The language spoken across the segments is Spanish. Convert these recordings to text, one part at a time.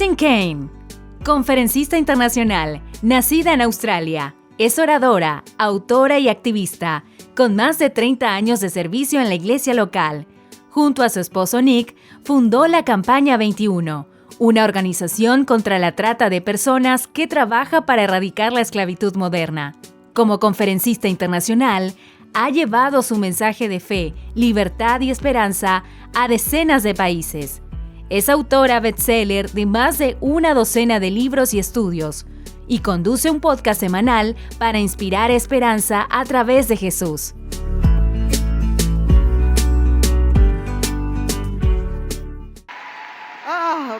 Martin Kane, conferencista internacional, nacida en Australia. Es oradora, autora y activista, con más de 30 años de servicio en la iglesia local. Junto a su esposo Nick, fundó la Campaña 21, una organización contra la trata de personas que trabaja para erradicar la esclavitud moderna. Como conferencista internacional, ha llevado su mensaje de fe, libertad y esperanza a decenas de países. Es autora bestseller de más de una docena de libros y estudios, y conduce un podcast semanal para inspirar esperanza a través de Jesús.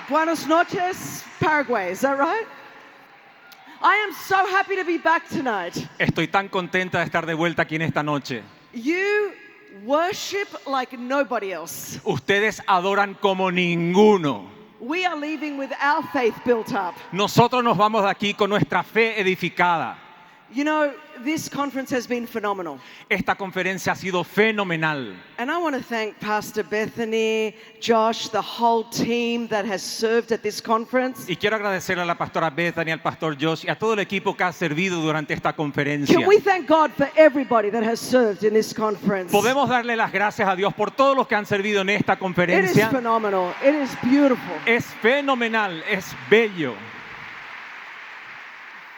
Buenas noches, Paraguay. Is that right? I am so happy to be back tonight. Estoy tan contenta de estar de vuelta aquí en esta noche. You worship like nobody else. Ustedes adoran como ninguno. We are leaving with our faith built up. Nosotros nos vamos de aquí con nuestra fe edificada. You know, this conference has been phenomenal. Esta conferencia ha sido fenomenal. And I want to thank Pastor Bethany, Josh, the whole team that has served at this conference. Y quiero agradecerle a la pastora Bethany, al pastor Josh y a todo el equipo que ha servido durante esta conferencia. Can we thank God for everybody that has served in this conference? Podemos darle las gracias a Dios por todos los que han servido en esta It is conferencia. phenomenal. It is beautiful. Es fenomenal, es bello.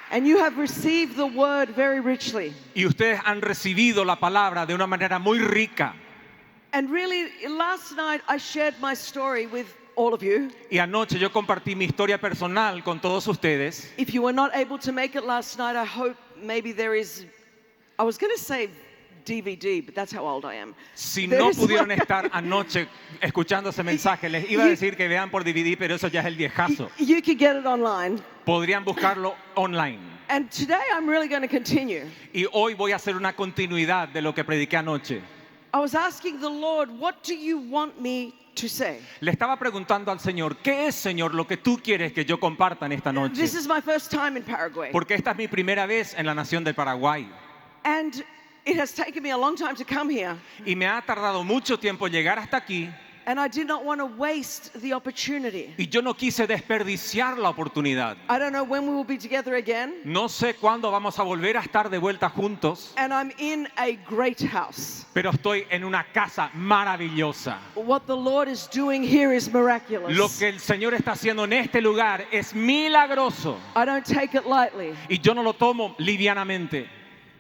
And you have received the word very richly. Y ustedes han recibido la palabra de una manera muy rica. And really, last night I shared my story with all of you. Y anoche yo compartí mi historia personal con todos ustedes. If you were not able to make it last night, I hope maybe there is, I was going to say DVD, but that's how old I am. Si There no is- pudieron estar anoche escuchando ese mensaje, les iba a decir que vean por DVD, pero eso ya es el viejazo. You could get it online. Podrían buscarlo online. And today I'm really going to continue. Y hoy voy a hacer una continuidad de lo que prediqué anoche. I was asking the Lord, what do you want me to say? Le estaba preguntando al Señor, ¿qué es, Señor, lo que tú quieres que yo comparta en esta noche? This is my first time in Paraguay. Porque esta es mi primera vez en la nación del Paraguay. And it has taken me a long time to come here. Y me ha tardado mucho tiempo llegar hasta aquí. And I did not want to waste the opportunity. Y yo no quise desperdiciar la oportunidad. I don't know when we will be together again. No sé cuándo vamos a volver a estar de vuelta juntos, And I'm in a great house. pero estoy en una casa maravillosa. What the Lord is doing here is miraculous. Lo que el Señor está haciendo en este lugar es milagroso. I don't take it lightly. Y yo no lo tomo livianamente.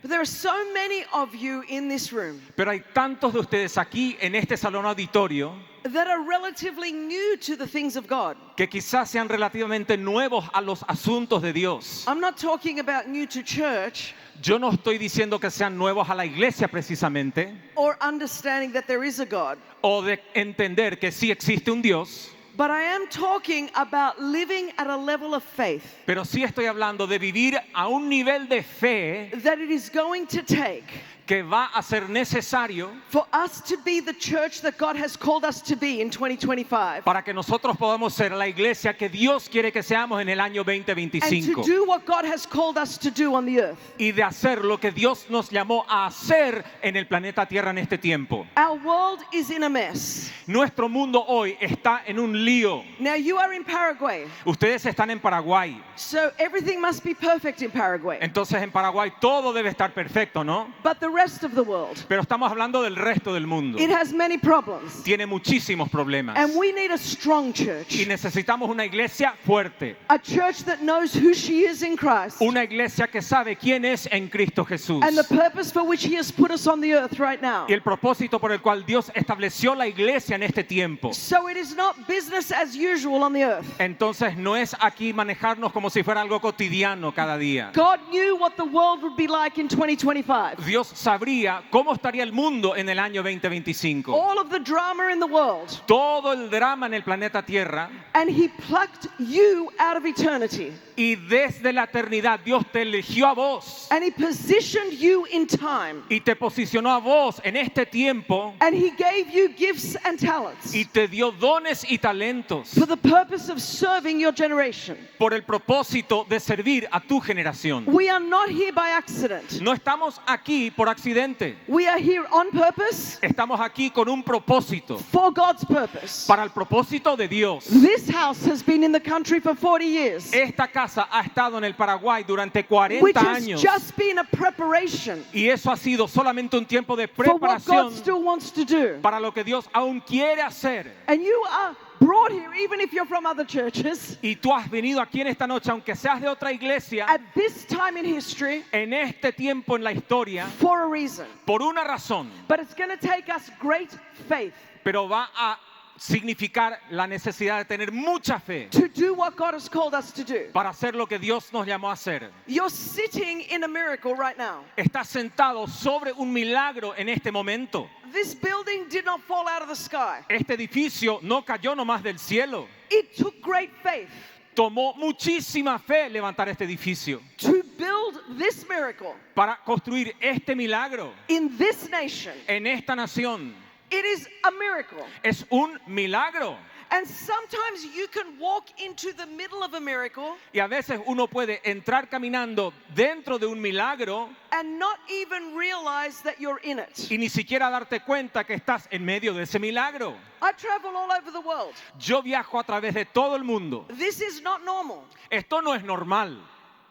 But there are so many of you in this room Pero hay tantos de ustedes aquí en este salón auditorio that are relatively new to the things of God. que quizás sean relativamente nuevos a los asuntos de Dios. I'm not talking about new to church Yo no estoy diciendo que sean nuevos a la iglesia precisamente, or understanding that there is a God. o de entender que sí existe un Dios, But I am talking about living at a level of faith pero sí estoy hablando de vivir a un nivel de fe that it is going to take que va a ser necesario for us to be the church that God has called us to be in 2025. para que nosotros podamos ser la iglesia que Dios quiere que seamos en el año And to 2025 do what God has called us to do on the earth. y de hacer lo que Dios nos llamó a hacer en el planeta Tierra en este tiempo. Our world is in a mess. Nuestro mundo hoy está en un lío. Now you are in Paraguay, Ustedes están en Paraguay, so everything must be perfect in Paraguay. entonces en Paraguay todo debe estar perfecto, ¿no? But the rest of the world, Pero estamos hablando del resto del mundo. it has many problems. Tiene muchísimos problemas. And we need a strong Y church. necesitamos una iglesia fuerte. A church that knows who she is in Christ Una iglesia que sabe quién es en Cristo Jesús. and the purpose for which He has put us on the earth right now. Y el propósito por el cual Dios estableció la iglesia en este tiempo. So it is not business as usual on the earth. Entonces no es aquí manejarnos como si fuera algo cotidiano cada día. God knew what the world would be like in 2025. Dios sabría cómo estaría el mundo en el año 2025. All of the drama in the world. Todo el drama en el planeta Tierra. And He plucked you out of eternity. Y desde la eternidad Dios te eligió a vos. And He positioned you in time. Y te posicionó a vos en este tiempo. And He gave you gifts and talents Y te dio dones y talentos. for the purpose of serving your generation. Por el propósito de servir a tu generación. We are not here by accident. No estamos aquí por accidente. We are here on purpose Estamos aquí con un propósito, for God's purpose. para el propósito de Dios. This house has been in the country for 40 years, Esta casa ha estado en el Paraguay durante which 40 has años. just been a preparation Y eso ha sido solamente un tiempo de for what God preparación still wants to do. para lo que Dios aún quiere hacer. And you are brought here, even if you're from other churches, Y tú has venido aquí en esta noche, aunque seas de otra iglesia, at this time in history en este tiempo en la historia, for a reason. por una razón, But it's going to take us great faith pero va a significar la necesidad de tener mucha fe to do what God has called us to do. para hacer lo que Dios nos llamó a hacer. You're sitting in a miracle right now. Estás sentado sobre un milagro en este momento. This building did not fall out of the sky. Este edificio no cayó nomás del cielo. It took great faith Tomó muchísima fe levantar este edificio to build this miracle para construir este milagro in this nation. en esta nación. It is a miracle. Es un milagro. And sometimes you can walk into the middle of a miracle Y a veces uno puede entrar caminando dentro de un milagro and not even realize that you're in it. y ni siquiera darte cuenta que estás en medio de ese milagro. I travel all over the world. Yo viajo a través de todo el mundo. This is not normal. Esto no es normal.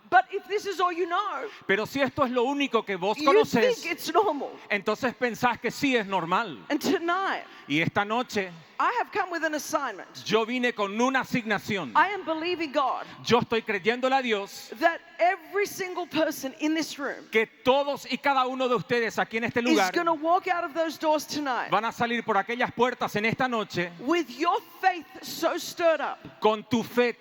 But if this is all you know, Pero si esto es lo único que vos you conoces, think it's normal. entonces pensás que sí es normal. And tonight, Y esta noche I have come with an assignment. yo vine con una asignación. I am believing God Yo estoy creyéndole a Dios that every single person in this room que todos y cada uno de ustedes aquí en este is lugar going to walk out of those doors tonight van a salir por aquellas puertas en esta noche with your faith so stirred up con tu fe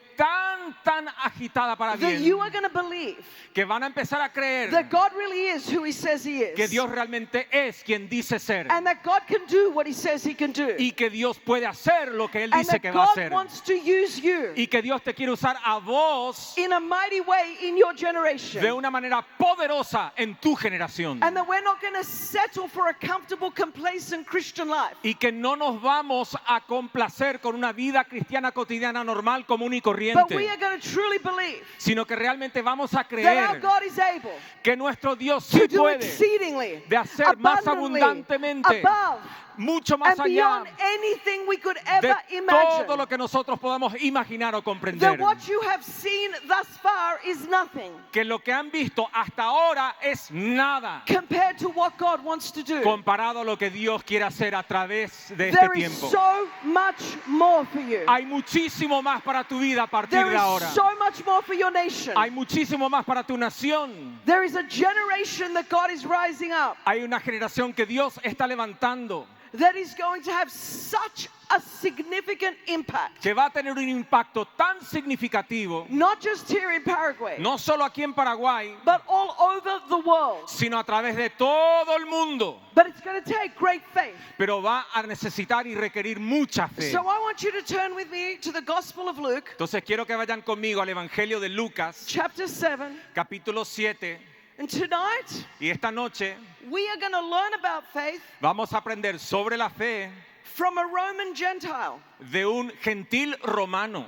tan agitada para that you bien are going to believe que van a empezar a creer that God really is who He says He que is, Dios realmente es quien dice ser and that God can do what He says He can do, y que Dios puede hacer lo que Él and dice that que va a God hacer wants to use you y que Dios te quiere usar a vos in a mighty way in your generation. de una manera poderosa en tu generación And that we're not going to settle for a comfortable, complacent Christian life. y que no nos vamos a complacer con una vida cristiana cotidiana normal, común y But we corriente, are going to truly believe sino que realmente vamos a that our creer God is able que nuestro Dios to sí do puede exceedingly, de hacer más abundantly, abundantemente, above, mucho más and allá beyond anything we could ever de imagine. todo lo que nosotros podamos imaginar o That comprender. what you have seen thus far is nothing Que lo que han visto hasta ahora es nada compared to what God wants to do. comparado a lo que Dios quiere hacer a través de este There is tiempo. so much more for you. Hay muchísimo más para tu vida a partir There de ahora. is so much more for your nation. Hay muchísimo más para tu nación. There is a generation that God is rising up Hay una generación que Dios está levantando that is going to have such a significant impact. que va a tener un impacto tan significativo, Not just here in Paraguay, no solo aquí en Paraguay, but all over the world. sino a través de todo el mundo. But it's going to take great faith. Pero va a necesitar y requerir mucha fe. So I want you to turn with me to the Gospel of Luke, Entonces quiero que vayan conmigo al Evangelio de Lucas, chapter 7. capítulo 7. And tonight, Y esta noche we are going to learn about faith vamos a aprender sobre la fe from a Roman Gentile, de un gentil romano,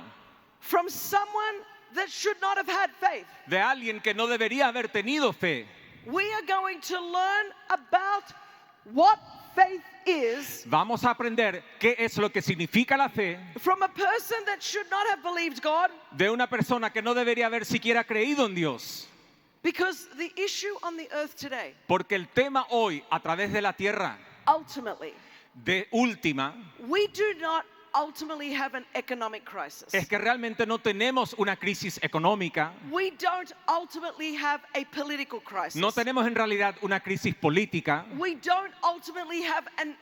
from someone that should not have had faith. de alguien que no debería haber tenido fe. We are going to learn about what faith is Vamos a aprender qué es lo que significa la fe from a person that should not have believed God, de una persona que no debería haber siquiera creído en Dios. because the issue on the earth today, Porque el tema hoy, a través de la tierra, ultimately, de última, we do not ultimately have an economic crisis. es que realmente no tenemos una crisis económica, We don't ultimately have a political crisis. no tenemos en realidad una crisis política, We don't ultimately have an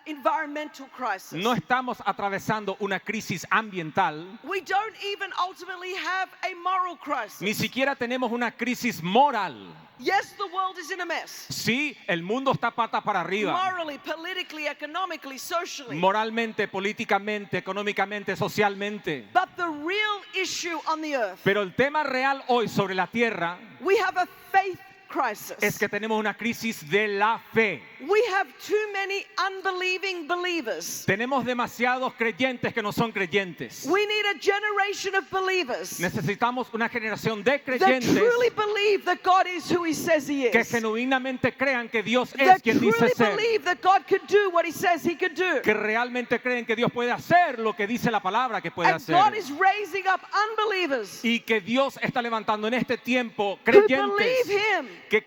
environmental crisis. no estamos atravesando una crisis ambiental, We don't even ultimately have a moral crisis. ni siquiera tenemos una crisis moral. Yes, the world is in a mess. Sí, el mundo está patas para arriba, Morally, politically, economically, socially. moralmente, políticamente, económicamente, socialmente. But the real issue on the earth, Pero el tema real hoy sobre la tierra we have a faith crisis. es que tenemos una crisis de la fe. We have too many unbelieving believers. Tenemos demasiados creyentes que no son creyentes. We need a generation of believers Necesitamos una generación de that creyentes truly believe that God is who He says He que is. genuinamente crean que Dios es That quien dice truly ser. believe that God can do what He says He can do. Que realmente creen que Dios puede hacer lo que dice la palabra que puede And hacer. God is raising up unbelievers Y que Dios está levantando en este tiempo who believe creyentes Him que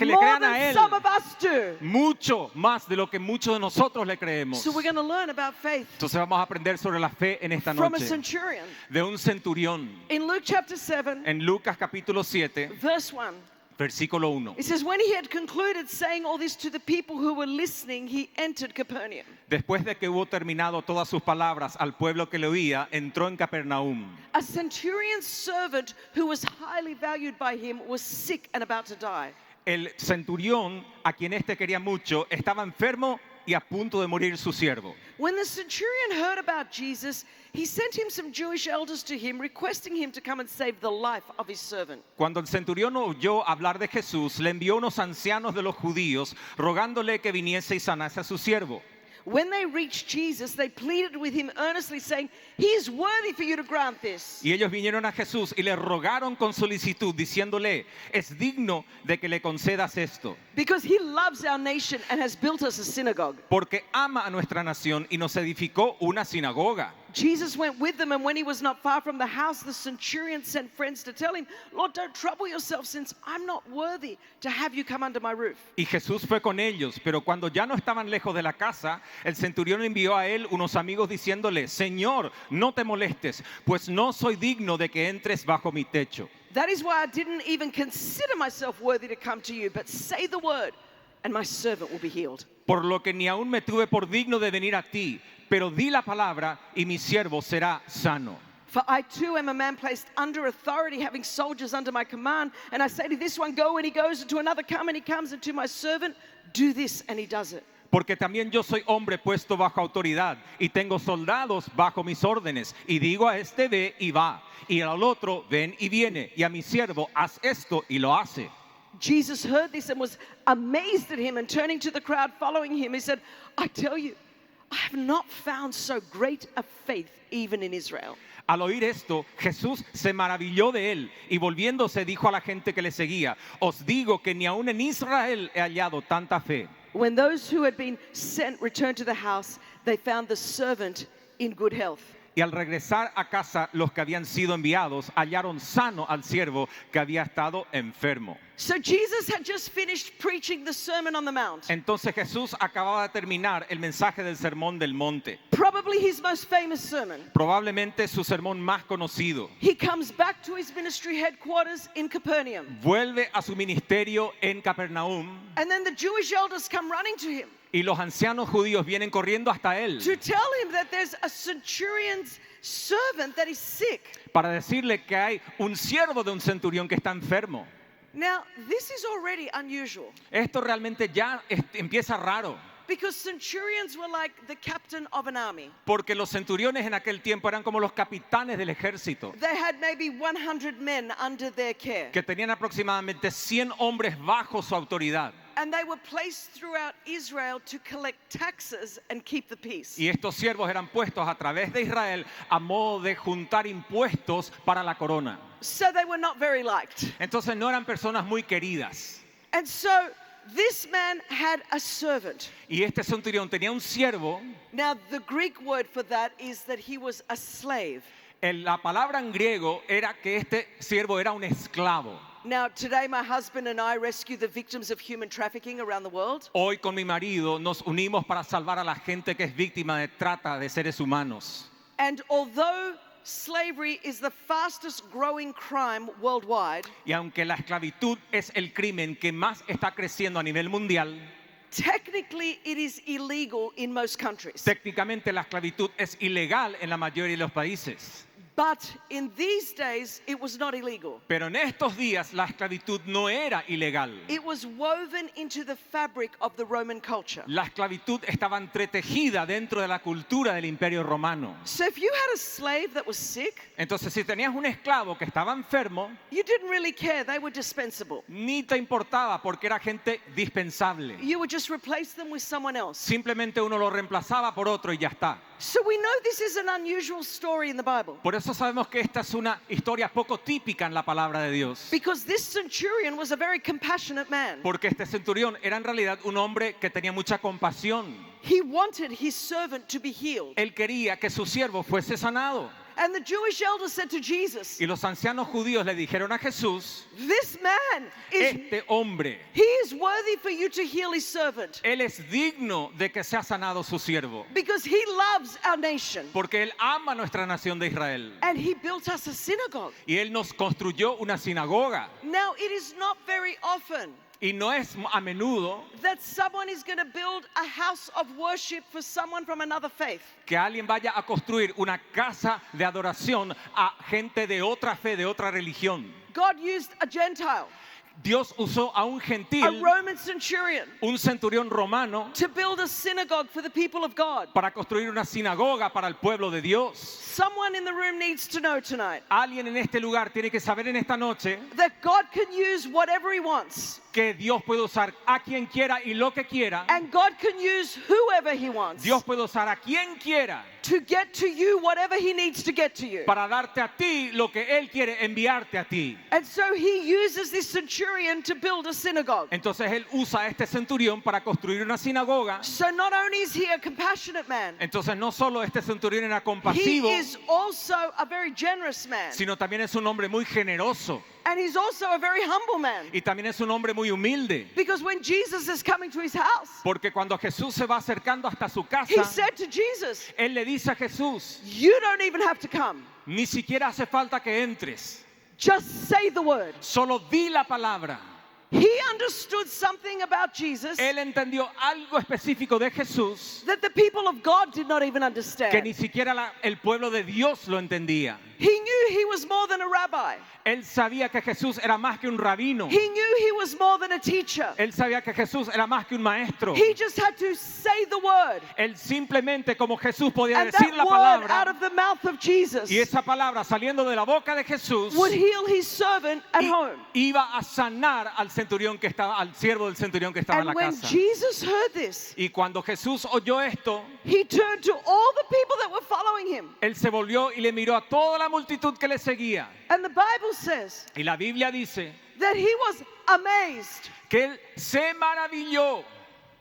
le more crean a than Él some of us do. mucho más de lo que muchos de nosotros le creemos. So we're going to learn about faith Entonces vamos a aprender sobre la fe en esta from a noche centurion. de un centurión. In Luke chapter 7, En Lucas capítulo 7, verse 1, versículo 1. it says, when he had concluded saying all this to the people who were listening, he entered Capernaum. Después de que hubo terminado todas sus palabras al pueblo que le oía, entró en Capernaum. A centurion's servant who was highly valued by him was sick and about to die. El centurión, a quien éste quería mucho, estaba enfermo y a punto de morir su siervo. When the centurion heard about Jesus, he sent him some Jewish elders to him, requesting him to come and save the life of his servant. Cuando el centurión oyó hablar de Jesús, le envió unos ancianos de los judíos, rogándole que viniese y sanase a su siervo. When they reached Jesus, they pleaded with him earnestly, saying, he is worthy for you to grant this. Y ellos vinieron a Jesús y le rogaron con solicitud, diciéndole, es digno de que le concedas esto, Because he loves our nation and has built us a synagogue. porque ama a nuestra nación y nos edificó una sinagoga. Jesus went with them, and when he was not far from the house, the centurion sent friends to tell him, Lord, don't trouble yourself, since I'm not worthy to have you come under my roof. Y Jesús fue con ellos, pero cuando ya no estaban lejos de la casa, el centurión envió a él unos amigos diciéndole, Señor, no te molestes, pues no soy digno de que entres bajo mi techo. That is why I didn't even consider myself worthy to come to you, but say the word, and my servant will be healed. Por lo que ni aún me tuve por digno de venir a ti, pero di la palabra y mi siervo será sano. For I too am a man placed under authority, having soldiers under my command. And I say to this one, go, and he goes, and to another, come, and he comes, and to my servant, do this, and he does it. Porque también yo soy hombre puesto bajo autoridad y tengo soldados bajo mis órdenes. Y digo a este ve y va, y al otro ven y viene, y a mi siervo haz esto y lo hace. Jesus heard this and was amazed at him, and turning to the crowd following him, he said, I tell you, I have not found so great a faith even in Israel. Al oír esto, Jesús se maravilló de él y volviéndose dijo a la gente que le seguía, os digo que ni aún en Israel he hallado tanta fe. When those who had been sent returned to the house, they found the servant in good health. Y al regresar a casa, los que habían sido enviados hallaron sano al siervo que había estado enfermo. So Jesus had just finished preaching the Sermon on the Mount. Entonces Jesús acababa de terminar el mensaje del Sermón del Monte, Probably his most famous sermon. probablemente su sermón más conocido. He comes back to his ministry headquarters in Capernaum. Vuelve a su ministerio en Capernaum And then the Jewish elders come running to him y los ancianos judíos vienen corriendo hasta él to tell him that there's a centurion's servant that is sick. para decirle que hay un siervo de un centurión que está enfermo. Now, this is already unusual Esto realmente ya empieza raro, because centurions were like the captain of an army. porque los centuriones en aquel tiempo eran como los capitanes del ejército, They had maybe 100 men under their care. que tenían aproximadamente 100 hombres bajo su autoridad. And they were placed throughout Israel to collect taxes and keep the peace. Y estos siervos eran puestos a través de Israel a modo de juntar impuestos para la corona. So they were not very liked. Entonces no eran personas muy queridas. And so this man had a servant. Y este centurión tenía un siervo. Now, the Greek word for that is that he was a slave. La palabra en griego era que este siervo era un esclavo. Now, today my husband and I rescue the victims of human trafficking around the world. Hoy con mi marido nos unimos para salvar a la gente que es víctima de trata de seres humanos. And although slavery is the fastest growing crime worldwide, Y aunque la esclavitud es el crimen que más está creciendo a nivel mundial, technically it is illegal in most countries. técnicamente la esclavitud es ilegal en la mayoría de los países. But in these days, it was not illegal. Pero en estos días la esclavitud no era ilegal. It was woven into the fabric of the Roman culture. La esclavitud estaba entretejida dentro de la cultura del Imperio Romano. So if you had a slave that was sick, Entonces, si tenías un esclavo que estaba enfermo, you didn't really care. They were dispensable. ni te importaba porque era gente dispensable. You would just replace them with someone else. Simplemente uno lo reemplazaba por otro y ya está. So we know this is an unusual story in the Bible. Por eso sabemos que esta es una historia poco típica en la palabra de Dios. Because this centurion was a very compassionate man. Porque este centurión era en realidad un hombre que tenía mucha compasión. He wanted his servant to be healed. Él quería que su siervo fuese sanado. And the Jewish elders said to Jesus, Y los ancianos judíos le dijeron a Jesús, this man este hombre, he is worthy for you to heal his servant. él es digno de que sea sanado su siervo. Because he loves our nation. Porque él ama nuestra nación de Israel. And he built us a synagogue. Y él nos construyó una sinagoga. Now, it is not very often Y no es a menudo that someone is going to build a house of worship for someone from another faith. que alguien vaya a construir una casa de adoración a gente de otra fe, de otra religión. God used a Gentile, Dios usó a un a gentil, Roman centurion, un centurión romano, to build a synagogue for the people of God. para construir una sinagoga para el pueblo de Dios. Someone in the room needs to know tonight Alguien en este lugar tiene que saber en esta noche that God can use whatever he wants, que Dios puede usar a quien quiera y lo que quiera. and God can use whoever he wants Dios puede usar a quien quiera to get to you whatever he needs to get to you. para darte a ti lo que Él quiere enviarte a ti. And so he uses this centurion to build a synagogue. Entonces Él usa a este centurión para construir una sinagoga. So not only is he a compassionate man, Entonces no solo este centurión era he compasivo, is also a very generous man. sino también es un hombre muy generoso And he's also a very humble man. y también es un hombre muy humilde. Because when Jesus is coming to his house, Porque cuando Jesús se va acercando hasta su he casa, said to Jesus, Él le dice a Jesús, you don't even have to come. ni siquiera hace falta que entres, Just say the word. solo di la palabra. He understood something about Jesus Él entendió algo específico de Jesús that the people of God did not even que understand. ni siquiera el pueblo de Dios lo entendía. He knew he was more than a rabbi. Él sabía que Jesús era más que un rabino. He knew he was more than a teacher. Él sabía que Jesús era más que un maestro. He just had to say the word. Él simplemente como Jesús podía And decir that la word out palabra of the mouth of Jesus y esa palabra saliendo de la boca de Jesús would heal his servant at home. iba a sanar al centurión que estaba, al siervo del centurión que estaba en And la when casa. Jesus heard this, Y cuando Jesús oyó esto, he turned to all the people that were following him. él se volvió y le miró a toda la multitud que le seguía. And the Bible says Y la Biblia dice that he was amazed. que él se maravilló.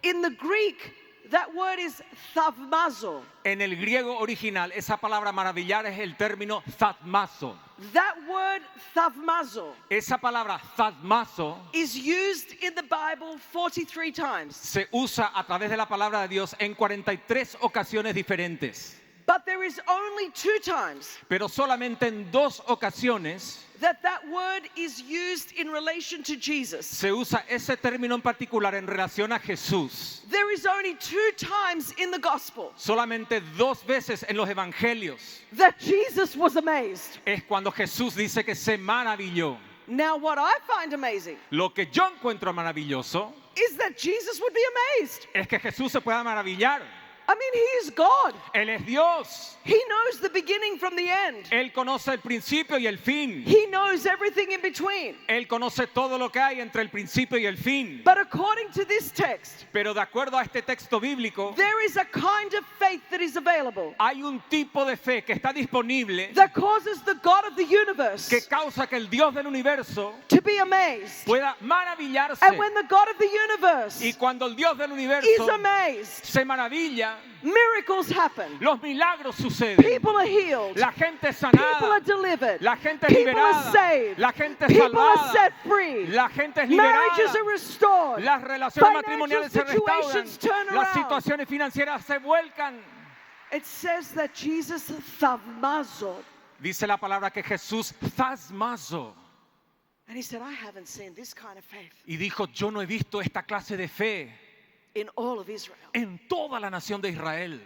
In the Greek, that word is thavmazo. En el griego original, esa palabra maravillar es el término thaumazo. That word thavmazo Esa palabra thaumazo is used in the Bible 43 times. se usa a través de la palabra de Dios en 43 ocasiones diferentes. But there is only 2 times Pero solamente en 2 ocasiones that word is used in relation to Jesus. se usa ese término en particular en relación a Jesús. There is only 2 times in the gospel Solamente 2 veces en los evangelios that Jesus was amazed. es cuando Jesús dice que se maravilló. Now, what I find amazing Lo que yo encuentro maravilloso is that Jesus would be amazed. es que Jesús se pueda maravillar. I mean, he is God. Él es Dios. He knows the beginning from the end. Él conoce el principio y el fin. He knows everything in between. Él conoce todo lo que hay entre el principio y el fin. But according to this text, Pero de acuerdo a este texto bíblico, there is a kind of faith that is available hay un tipo de fe que está disponible that causes the God of the universe que causa que el Dios del universo to be amazed. pueda maravillarse. And when the God of the universe Y cuando el Dios del is universo amazed, se maravilla, miracles happen. los milagros suceden. People are healed. La gente es People are sanada. delivered. La gente es People are liberada. saved. La gente es People are salvada. set free. La gente es Marriages liberada. are restored. Las relaciones Financial matrimoniales se restauran. situations turn Las around. situaciones financieras se vuelcan. It says that Jesus thavmazo. Dice la palabra que Jesús thasmazo. And he said, I haven't seen this kind of faith Y dijo, yo no he visto esta clase de fe in all of Israel. en toda la nación de Israel.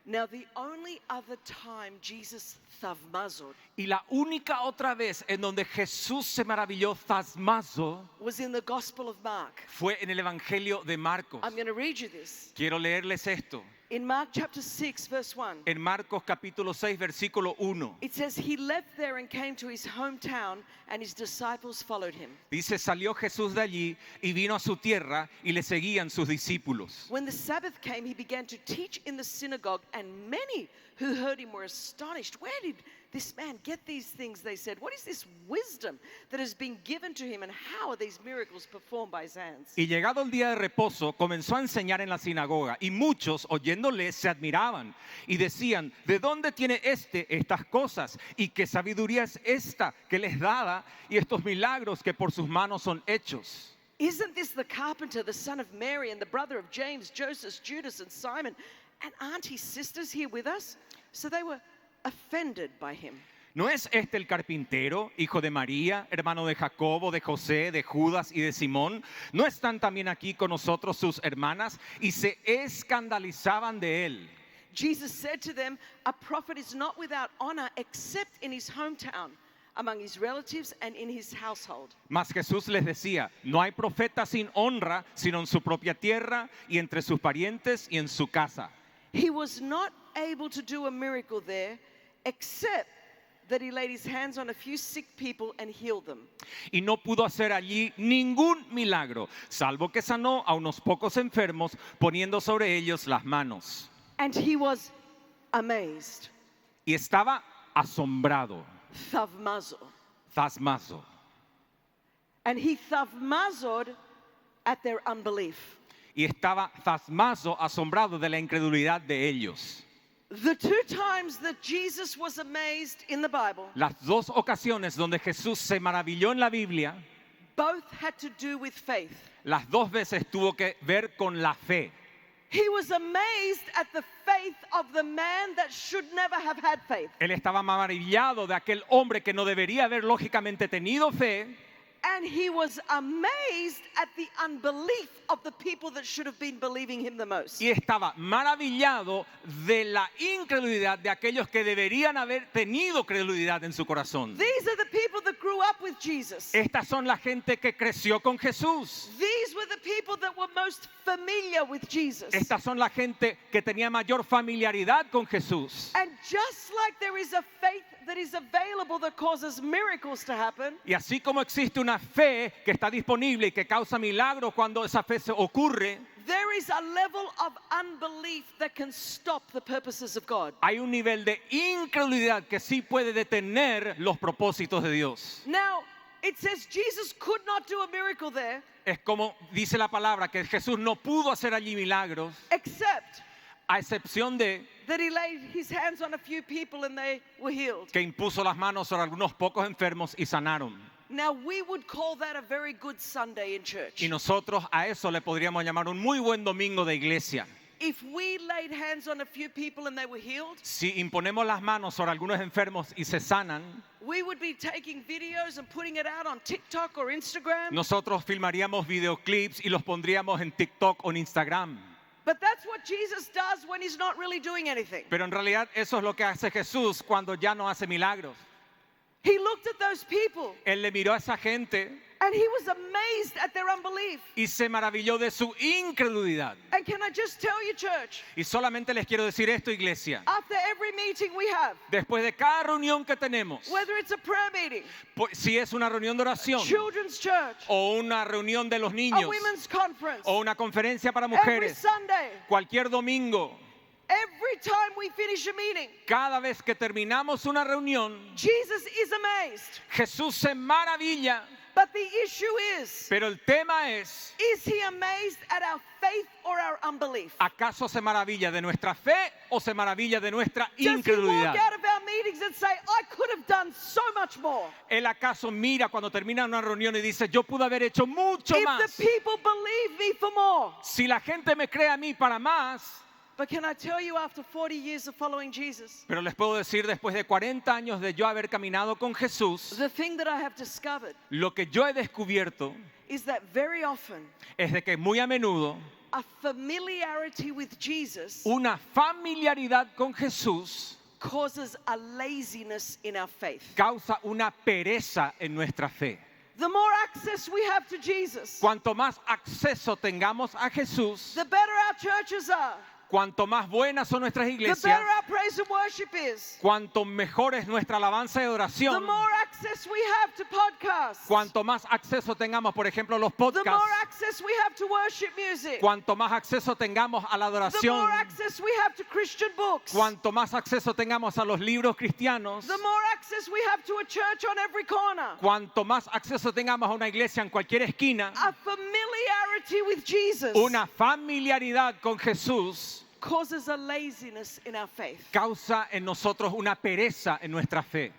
Now, the only other time Jesus thuvmazed Y la única otra vez en donde Jesús se maravilló thasmazo was in the Gospel of Mark. fue en el Evangelio de Marcos. I'm going to read you this. Quiero leerles esto. In Mark chapter 6, verse 1, En Marcos capítulo 6, versículo 1. it says, he left there and came to his hometown, and his disciples followed him. Dice, salió Jesús de allí y vino a su tierra y le seguían sus discípulos. When the Sabbath came, he began to teach in the synagogue, and many who heard him were astonished. Where did this man get these things? They said. What is this wisdom that has been given to him, and how are these miracles performed by his hands? Y llegado el día de reposo, comenzó a enseñar en la sinagoga, y muchos, oyéndole, se admiraban y decían, ¿de dónde tiene estas cosas? ¿Y qué sabiduría es esta que les dada y estos milagros que por sus manos son hechos? Isn't this the carpenter, the son of Mary, and the brother of James, Joseph, Judas, and Simon? And aren't his sisters here with us? So they were offended by him. ¿No es este el carpintero, hijo de María, hermano de Jacobo, de José, de Judas y de Simón? ¿No están también aquí con nosotros sus hermanas? Y se escandalizaban de él. Jesus said to them, a prophet is not without honor except in his hometown, among his relatives and in his household. Mas Jesús les decía, no hay profeta sin honra, sino en su propia tierra y entre sus parientes y en su casa. He was not able to do a miracle there except that he laid his hands on a few sick people and healed them. Y no pudo hacer allí ningún milagro, salvo que sanó a unos pocos enfermos poniendo sobre ellos las manos. And he was amazed, Y estaba asombrado, thuvmazo. thasmazo. And he thuvmazed at their unbelief. Y estaba thasmazo, asombrado de la incredulidad de ellos. The two times that Jesus was amazed in the Bible, Las dos ocasiones donde Jesús se maravilló en la Biblia, both had to do with faith. las dos veces tuvo que ver con la fe. He was amazed at the faith of the man that should never have had faith. Él estaba maravillado de aquel hombre que no debería haber lógicamente tenido fe. And he was amazed at the unbelief of the people that should have been believing him the most. Y estaba maravillado de la incredulidad de aquellos que deberían haber tenido credulidad en su corazón. These are the people that grew up with Jesus. Estas son la gente que creció con Jesús. These were the people that were most familiar with Jesus. Estas son la gente que tenía mayor familiaridad con Jesús. And just like there is a faith that is available that causes miracles to happen, Y así como existe una fe que está disponible y que causa milagros cuando esa fe se ocurre, there is a level of unbelief that can stop the purposes of God. hay un nivel de incredulidad que sí puede detener los propósitos de Dios. Now, it says Jesus could not do a miracle there Es como dice la palabra que Jesús no pudo hacer allí milagros, except a excepción de that he laid his hands on a few people and they were healed. que impuso las manos sobre algunos pocos enfermos y sanaron. Now, we would call that a very good Sunday in church. Y nosotros a eso le podríamos llamar un muy buen domingo de iglesia. If we laid hands on a few people and they were healed, Si imponemos las manos sobre algunos enfermos y se sanan, we would be taking videos and putting it out on TikTok or Instagram. nosotros filmaríamos videoclips y los pondríamos en TikTok o en Instagram. But that's what Jesus does when he's not really doing anything. Pero en realidad eso es lo que hace Jesús cuando ya no hace milagros. He looked at those people Él le miró a esa gente and he was amazed at their unbelief. y se maravilló de su incredulidad. And can I just tell you, church, Y solamente les quiero decir esto, iglesia. after every meeting we have, Después de cada reunión que tenemos, whether it's a prayer meeting, si es una reunión de oración children's church, o una reunión de los a niños women's conference, o una conferencia para every mujeres, Sunday, cualquier domingo, every time we finish a meeting, cada vez que terminamos una reunión, Jesus is amazed. Jesús se maravilla. But the issue is Pero el tema es, he amazed at our faith or our unbelief? ¿acaso se maravilla de nuestra fe o se maravilla de nuestra Does he incredulidad? walk out of our meetings and say, I could have done so much more? Él acaso mira cuando termina una reunión y dice, yo pude haber hecho mucho If más. the people believe me for more. Si la gente me cree a mí para más. But can I tell you, after 40 years of following Jesus, Pero les puedo decir, después de 40 años de yo haber caminado con Jesús, the thing that I have discovered lo que yo he descubierto is that very often es de que muy a menudo a familiarity with Jesus una familiaridad con Jesús causes a laziness in our faith. causa una pereza en nuestra fe. The more access we have to Jesus, Cuanto más acceso tengamos a Jesús, the better our churches are, cuanto más buenas son nuestras the iglesias, better our praise and worship is, cuanto mejor es nuestra alabanza y the adoración, more access we have to podcasts, cuanto más acceso tengamos, por ejemplo, a los the more podcasts, access we have to worship music, cuanto más acceso tengamos a la the adoración, more access we have to Christian books, cuanto más acceso tengamos a los libros cristianos, the more access we have to a church on every corner. cuanto más acceso tengamos a una iglesia en cualquier esquina, A familiarity with Jesus una familiaridad con Jesús causes a laziness in our faith. causa en nosotros una pereza en nuestra fe.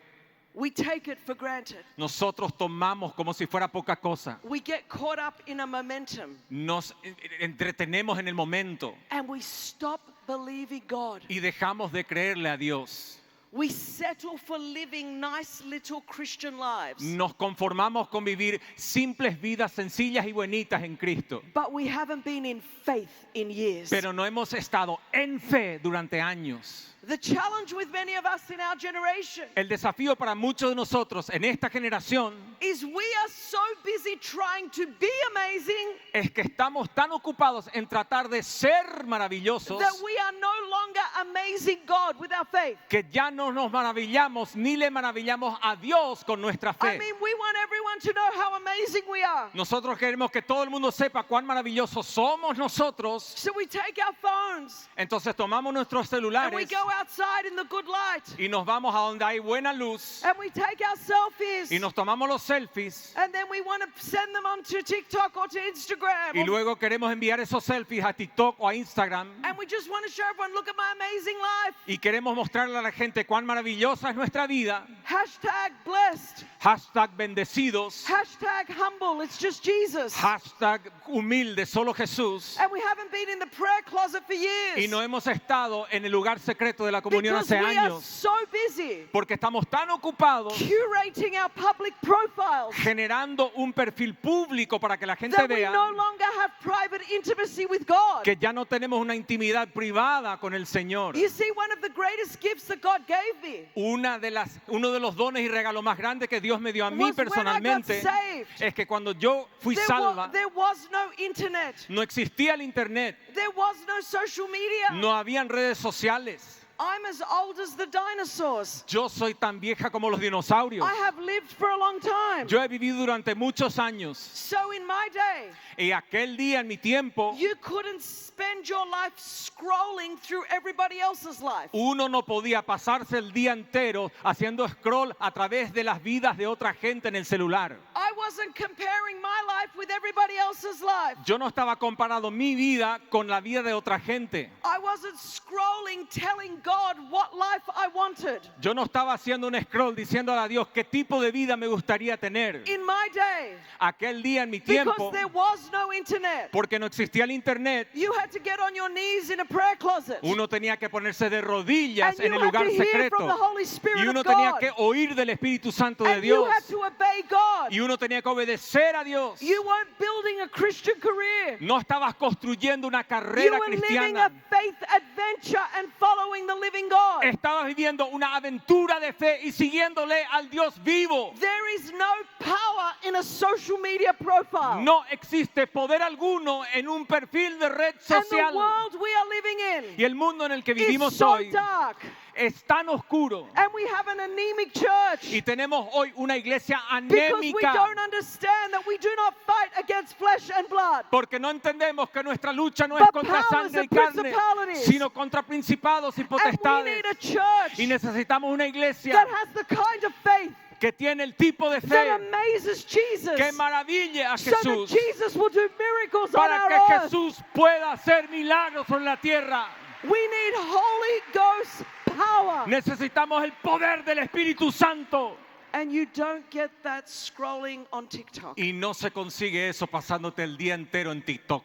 We take it for granted. Nosotros tomamos como si fuera poca cosa. We get caught up in a momentum Nos entretenemos en el momento and we stop believing God. y dejamos de creerle a Dios. We settle for living nice little Christian lives, Nos conformamos con vivir simples vidas sencillas y bonitas en Cristo. but we haven't been in faith in years. Pero no hemos estado en fe durante años. The challenge with many of us in our generation El desafío para muchos de nosotros en esta generación is we are so busy trying to be amazing es que estamos tan ocupados en tratar de ser maravillosos that we are no longer amazing God with our faith. que ya no nos maravillamos ni le maravillamos a Dios con nuestra I fe. mean, we want everyone to know how amazing we are. Nosotros queremos que todo el mundo sepa cuán maravillosos somos nosotros. So we take our phones Entonces tomamos nuestros and we celulares go outside in the good light y nos vamos a donde hay buena luz and we take our selfies y nos tomamos los selfies and then we want to send them on to TikTok or to Instagram. y luego queremos enviar esos selfies a TikTok o a Instagram And we just want to show everyone, look at my amazing life. y queremos mostrarle a la gente cuán maravillosa es nuestra vida. Hashtag blessed. Hashtag bendecidos. Hashtag humble. It's just Jesus. Hashtag humilde, solo Jesús. And we haven't been in the prayer closet for years. Y no hemos estado en el lugar secreto de la comunión Because hace we are años. so busy Porque estamos tan ocupados curating our public profiles generando un perfil público para que la gente that we vea no longer have private intimacy with God. que ya no tenemos una intimidad privada con el Señor. You see, one of the greatest gifts that God gave me Uno de los dones y regalos más grandes que Dios me dio a mí was when I got personalmente saved. es que cuando yo fui salva There was no internet. no existía el internet, There was no social media. no habían redes sociales. I'm as old as the dinosaurs. Yo soy tan vieja como los dinosaurios. I have lived for a long time. Yo he vivido durante muchos años So in my day, y aquel día en mi tiempo you couldn't spend your life scrolling through everybody else's life. uno no podía pasarse el día entero haciendo scroll a través de las vidas de otra gente en el celular. I wasn't comparing my life with everybody else's life. Yo no estaba comparando mi vida con la vida de otra gente. I wasn't scrolling telling God what life I wanted. Yo no estaba haciendo un scroll diciéndole a Dios qué tipo de vida me gustaría tener. In my day, Aquel día en mi because tiempo, there was no internet, porque no existía el internet, you had to get on your knees in a prayer closet. uno tenía que ponerse de rodillas And en you el had lugar to hear secreto. from the Holy Spirit Y uno of tenía God. que oír del Espíritu Santo de And you Dios. had to obey God. Y uno tenía que obedecer a Dios. You weren't building a Christian career. No estabas construyendo una You carrera were living cristiana. a faith adventure and following the living God. Estabas viviendo una aventura de fe y siguiéndole al Dios vivo. There is no power in a social media profile. No existe poder alguno en un perfil de red And the social. world we are living in Y el mundo en el que is vivimos so hoy dark. es tan oscuro. And we have an anemic church. Y tenemos hoy una iglesia Because we anémica. don't understand that we do not fight against flesh and blood. Porque no entendemos que nuestra lucha no es But contra powers sangre y and carne, principalities. sino contra principados y And we potestades. need a church Y necesitamos una iglesia that has the kind of faith que tiene el tipo de that fe amazes Jesus. que maraville a So that Jesús, Jesus will do miracles on para our que earth. Jesús pueda hacer milagros sobre la tierra. We need Holy Ghost power. Necesitamos el poder del Espíritu Santo. And you don't get that scrolling on TikTok. Y no se consigue eso pasándote el día entero en TikTok.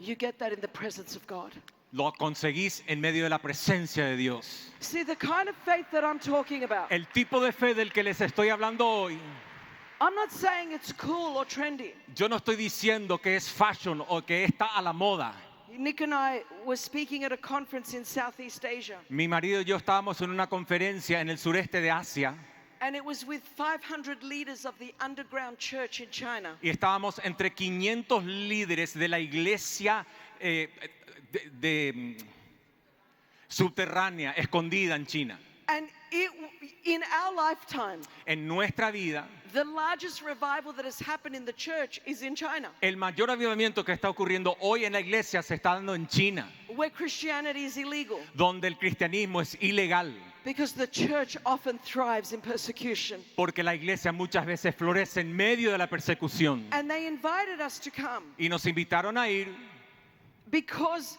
You get that in the presence of God. Lo conseguís en medio de la presencia de Dios. See, the kind of faith that I'm talking about, El tipo de fe del que les estoy hablando hoy, I'm not saying it's cool or trendy. yo no estoy diciendo que es fashion o que está a la moda. Nick and I were speaking at a conference in Southeast Asia, Mi marido y yo estábamos en una conferencia en el sureste de Asia and it was with 500 leaders of the underground church in China. y estábamos entre 500 líderes de la iglesia subterránea, escondida en China. And in our lifetime, En nuestra vida, the largest revival that has happened in the church is in China, el mayor avivamiento que está ocurriendo hoy en la iglesia se está dando en China, where Christianity is illegal, donde el cristianismo es ilegal, because the church often thrives in persecution. porque la iglesia muchas veces florece en medio de la persecución. And they invited us to come Y nos invitaron a ir because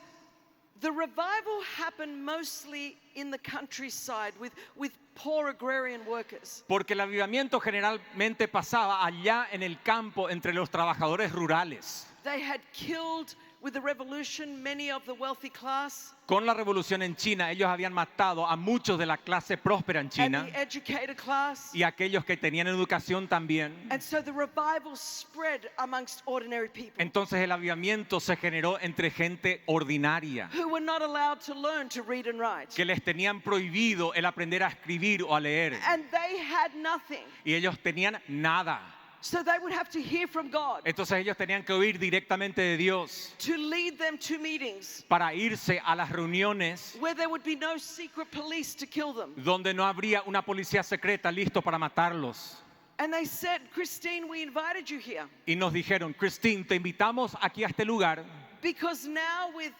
the revival happened mostly in the countryside with poor agrarian workers. porque el avivamiento generalmente pasaba allá en el campo entre los trabajadores rurales. They had killed, with the revolution, many of the wealthy class Con la revolución en China, ellos habían matado a muchos de la clase próspera en and China the educated class. y aquellos que tenían educación también. And so the revival spread amongst ordinary people Entonces el avivamiento se generó entre gente ordinaria, who were not allowed to learn to read and write. que les tenían prohibido el aprender a escribir o a leer. And they had nothing. Y ellos tenían nada. So they would have to hear from God Entonces ellos tenían que oír directamente de Dios to lead them to meetings para irse a las reuniones where there would be no secret police to kill them. donde no habría una policía secreta listo para matarlos. And they said, Christine, we invited you here Y nos dijeron, Christine, te invitamos aquí a este lugar because now with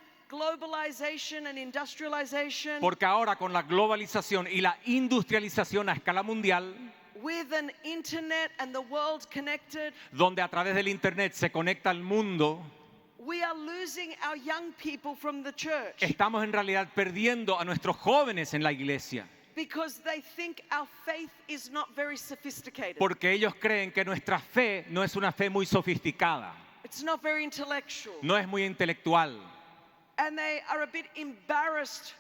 globalization and industrialization, porque ahora con la globalización y la industrialización a escala mundial, with an internet and the world connected, donde a través del internet se conecta al mundo, we are losing our young people from the church estamos en realidad perdiendo a nuestros jóvenes en la iglesia, because they think our faith is not very sophisticated. porque ellos creen que nuestra fe no es una fe muy sofisticada, It's not very intellectual. no es muy intelectual. And they are a bit embarrassed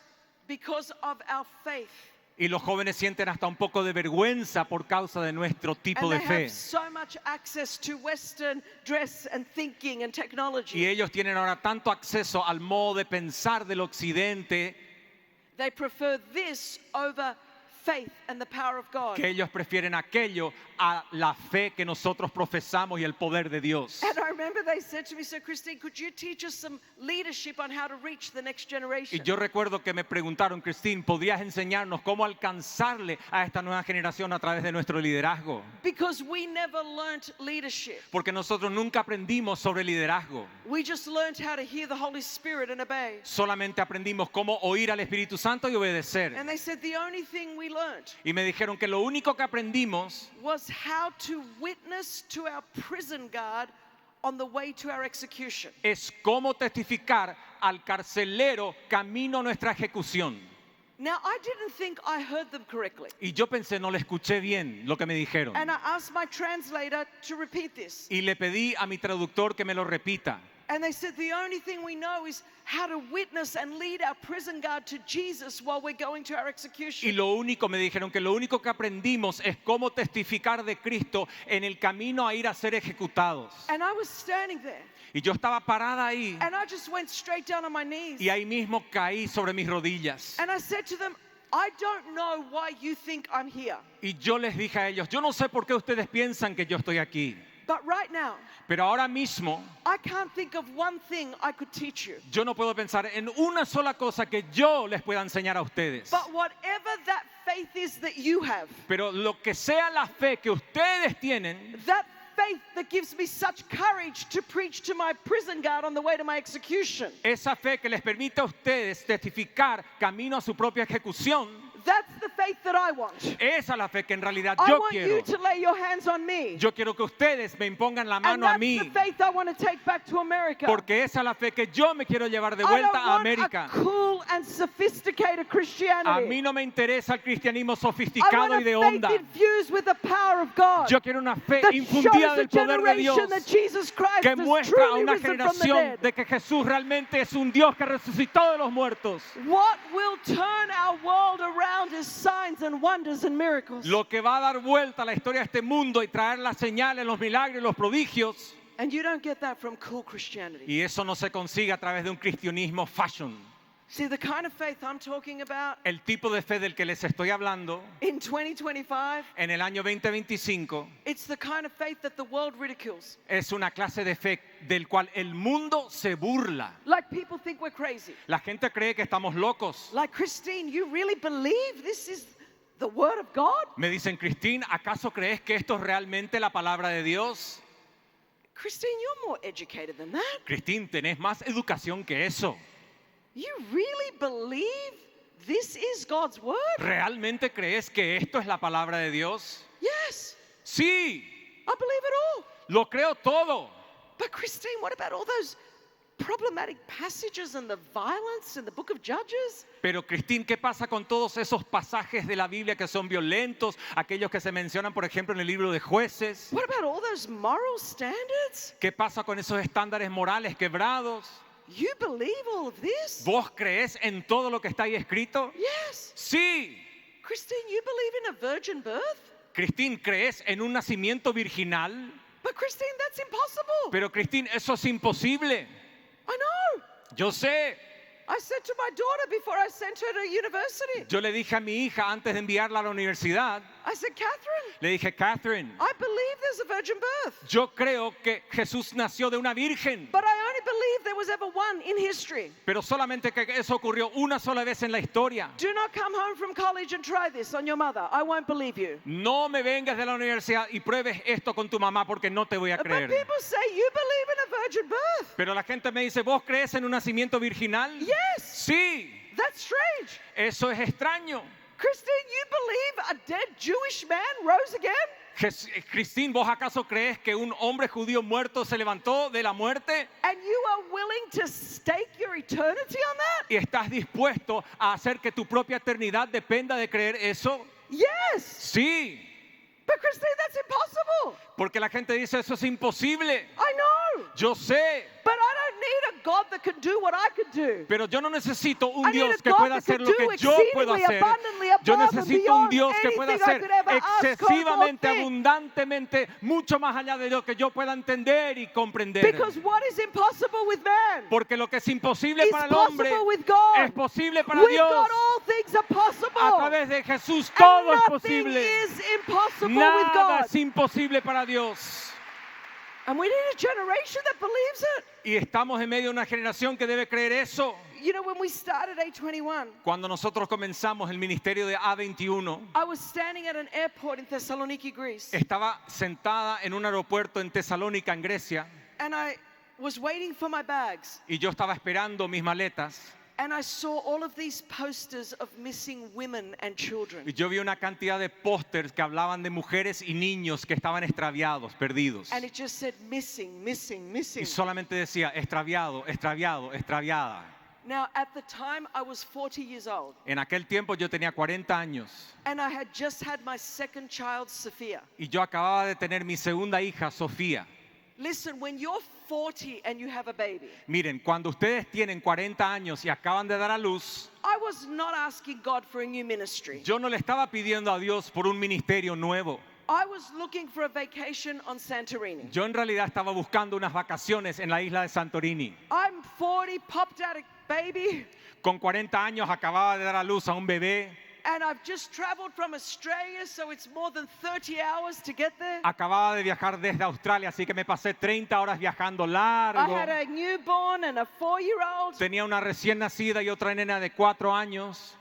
because of our faith. Y los jóvenes sienten hasta un poco de vergüenza por causa de nuestro tipo And de they fe. have so much access to Western dress and thinking and technology. Y ellos tienen ahora tanto acceso al modo de pensar del occidente They prefer this over faith and the power of God. que ellos prefieren aquello a la fe que nosotros profesamos y el poder de Dios. And I remember they said to me, so Christine, could you teach us some leadership on how to reach the next generation? Y yo recuerdo que me preguntaron, Christine, ¿podrías enseñarnos cómo alcanzarle a esta nueva generación a través de nuestro liderazgo? Because we never learned leadership. Porque nosotros nunca aprendimos sobre liderazgo. We just learned how to hear the Holy Spirit and obey. Solamente aprendimos cómo oír al Espíritu Santo y obedecer. And they said the only thing we learned Y me dijeron que lo único que aprendimos was how to witness to our prison guard on the way to our execution. es cómo testificar al carcelero camino a nuestra ejecución. Now, I didn't think I heard them correctly. Y yo pensé, no le escuché bien lo que me dijeron. And I asked my translator to repeat this. Y le pedí a mi traductor que me lo repita. And they said the only thing we know is how to witness and lead our prison guard to Jesus while we're going to our Y execution. lo único, me dijeron que lo único que aprendimos es cómo testificar de Cristo en el camino a ir a ser ejecutados. And I was standing there Y yo estaba parada ahí and I just went straight down on my knees. y ahí mismo caí sobre mis rodillas. And I said to them, I don't know why you think I'm here. Y yo les dije a ellos, yo no sé por qué ustedes piensan que yo estoy aquí. But right now, Pero ahora mismo I can't think of one thing I could teach you. yo no puedo pensar en una sola cosa que yo les pueda enseñar a ustedes. But whatever that faith is that you have, Pero lo que sea la fe que ustedes tienen, that faith that gives me such courage to preach to my prison guard on the way to my execution, esa fe que les permite a ustedes testificar camino a su propia ejecución, that's the faith that I want. esa es la fe que en realidad I yo want quiero. you to lay your hands on me. Yo quiero que ustedes me impongan la And mano a that's mí, the faith I want to take back to America. porque esa es la fe que yo me quiero llevar de I don't vuelta a want América. a cool and sophisticated A Christianity. mí no me interesa el cristianismo I sofisticado want y de a onda. faith infused with the power of God. Yo quiero una fe that infundida shows del a poder de Dios, generation that Jesus Christ que is muestra a truly una risen from the generación dead. de que Jesús realmente es un Dios que resucitó de los muertos. What will turn our world around is signs and wonders and miracles. Lo que va a dar vuelta a la historia de este mundo y traer las señales, los milagros, los prodigios And you don't get that from cool Christianity. Y eso no se consigue a través de un cristianismo fashion. See, the kind of faith I'm talking about El tipo de fe del que les estoy hablando in 2025, en el año 2025 it's the kind of faith that the world ridicules. es una clase de fe del cual el mundo se burla. Like people think we're crazy. La gente cree que estamos locos. Like, Christine, you really believe this is the word of God? Me dicen, Christine, ¿acaso crees que esto es realmente la palabra de Dios? Christine, you're more educated than that. Christine, tenés más educación que eso. You really believe this is God's word? ¿Realmente crees que esto es la palabra de Dios? Yes, Sí, I believe it all. lo creo todo. But Christine, what about all those problematic passages and the violence in the book of Judges? Pero Christine, ¿qué pasa con todos esos pasajes de la Biblia que son violentos? Aquellos que se mencionan, por ejemplo, en el libro de Jueces. What about all those moral standards? ¿Qué pasa con esos estándares morales quebrados? You believe all of this? ¿Vos crees en todo lo que está ahí escrito? Yes. Sí. Christine, you believe in a virgin birth? Christine, ¿crees en un nacimiento virginal? But Christine, that's impossible. Pero Christine, eso es imposible. I know. Yo sé. I said to my daughter before I sent her to university, Yo le dije a mi hija antes de enviarla a la universidad, I said, Catherine, le dije, Catherine, I believe there's a virgin birth. yo creo que Jesús nació de una virgen, But I only believe there was ever one in history. pero solamente que eso ocurrió una sola vez en la historia. Do not come home from college and try this on your mother. I won't believe you. No me vengas de la universidad y pruebes esto con tu mamá porque no te voy a But creer. people say, you believe in a virgin birth? Pero la gente me dice, ¿vos crees en un nacimiento virginal? Yes. Sí, That's strange. eso es extraño. Christine, you believe a dead Jewish man rose again? Christine, ¿vos acaso crees que un hombre judío muerto se levantó de la muerte? And you are willing to stake your eternity on that? ¿Y estás dispuesto a hacer que tu propia eternidad dependa de creer eso? Yes. Sí, But Christine, that's impossible. porque la gente dice eso es imposible. I know. Yo sé, But I don't need a God that can do what I could do. pero yo no necesito un I need Dios a que God pueda that hacer could lo do que yo puedo exceedingly hacer. abundantly Yo above and necesito un beyond Dios que pueda anything I hacer could ever ask, hope, or excesivamente, think. abundantemente, mucho más allá de lo que yo pueda entender y comprender. Because what is impossible with man Porque lo que es imposible is para el hombre possible with God. es posible para With Dios. God, all things are possible. A través de Jesús todo es And nothing posible. is impossible with Nada God. es imposible para Dios. And we need a generation that believes it. Y estamos en medio de una generación que debe creer eso. You know, when we started A21, Cuando nosotros comenzamos el ministerio de A21, I was standing at an airport in Thessaloniki, Greece, estaba sentada en un aeropuerto en Tesalónica, en Grecia, and I was waiting for my bags. y yo estaba esperando mis maletas. And I saw all of these posters of missing women and children. Y yo vi una cantidad de pósters que hablaban de mujeres y niños que estaban extraviados, perdidos. And it just said missing, missing, missing. Y solamente decía extraviado, extraviado, extraviada. Now, at the time, I was 40 years old. En aquel tiempo yo tenía 40 años And I had just had my second child, Sophia. y yo acababa de tener mi segunda hija, Sofía. Listen, when you're 40 and you have a baby, Miren, cuando ustedes tienen 40 años y acaban de dar a luz, I was not asking God for a new ministry. yo no le estaba pidiendo a Dios por un ministerio nuevo. I was looking for a vacation on Santorini. Yo en realidad estaba buscando unas vacaciones en la isla de Santorini. I'm 40, popped out a baby, Con 40 años acababa de dar a luz a un bebé. and I've just traveled from Australia, so it's more than 30 hours to get there. Acababa de viajar desde Australia, así que me pasé 30 horas viajando I largo. had a newborn and a 4-year-old, Tenía una recién nacida y otra nena de 4 años.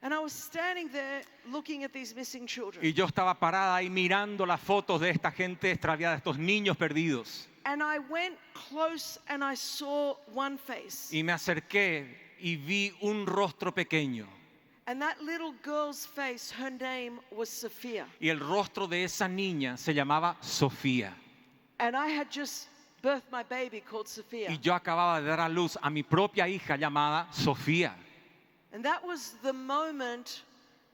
and I was standing there looking at these missing children. Y yo estaba parada ahí mirando las fotos de esta gente extraviada, estos niños perdidos. And I went close and I saw one face. Y me acerqué y vi un rostro pequeño. And that little girl's face, her name was Sophia. Y el rostro de esa niña se llamaba Sofía. And I had just birthed my baby called Sophia. Y yo acababa de dar a luz a mi propia hija llamada Sofía. And that was the moment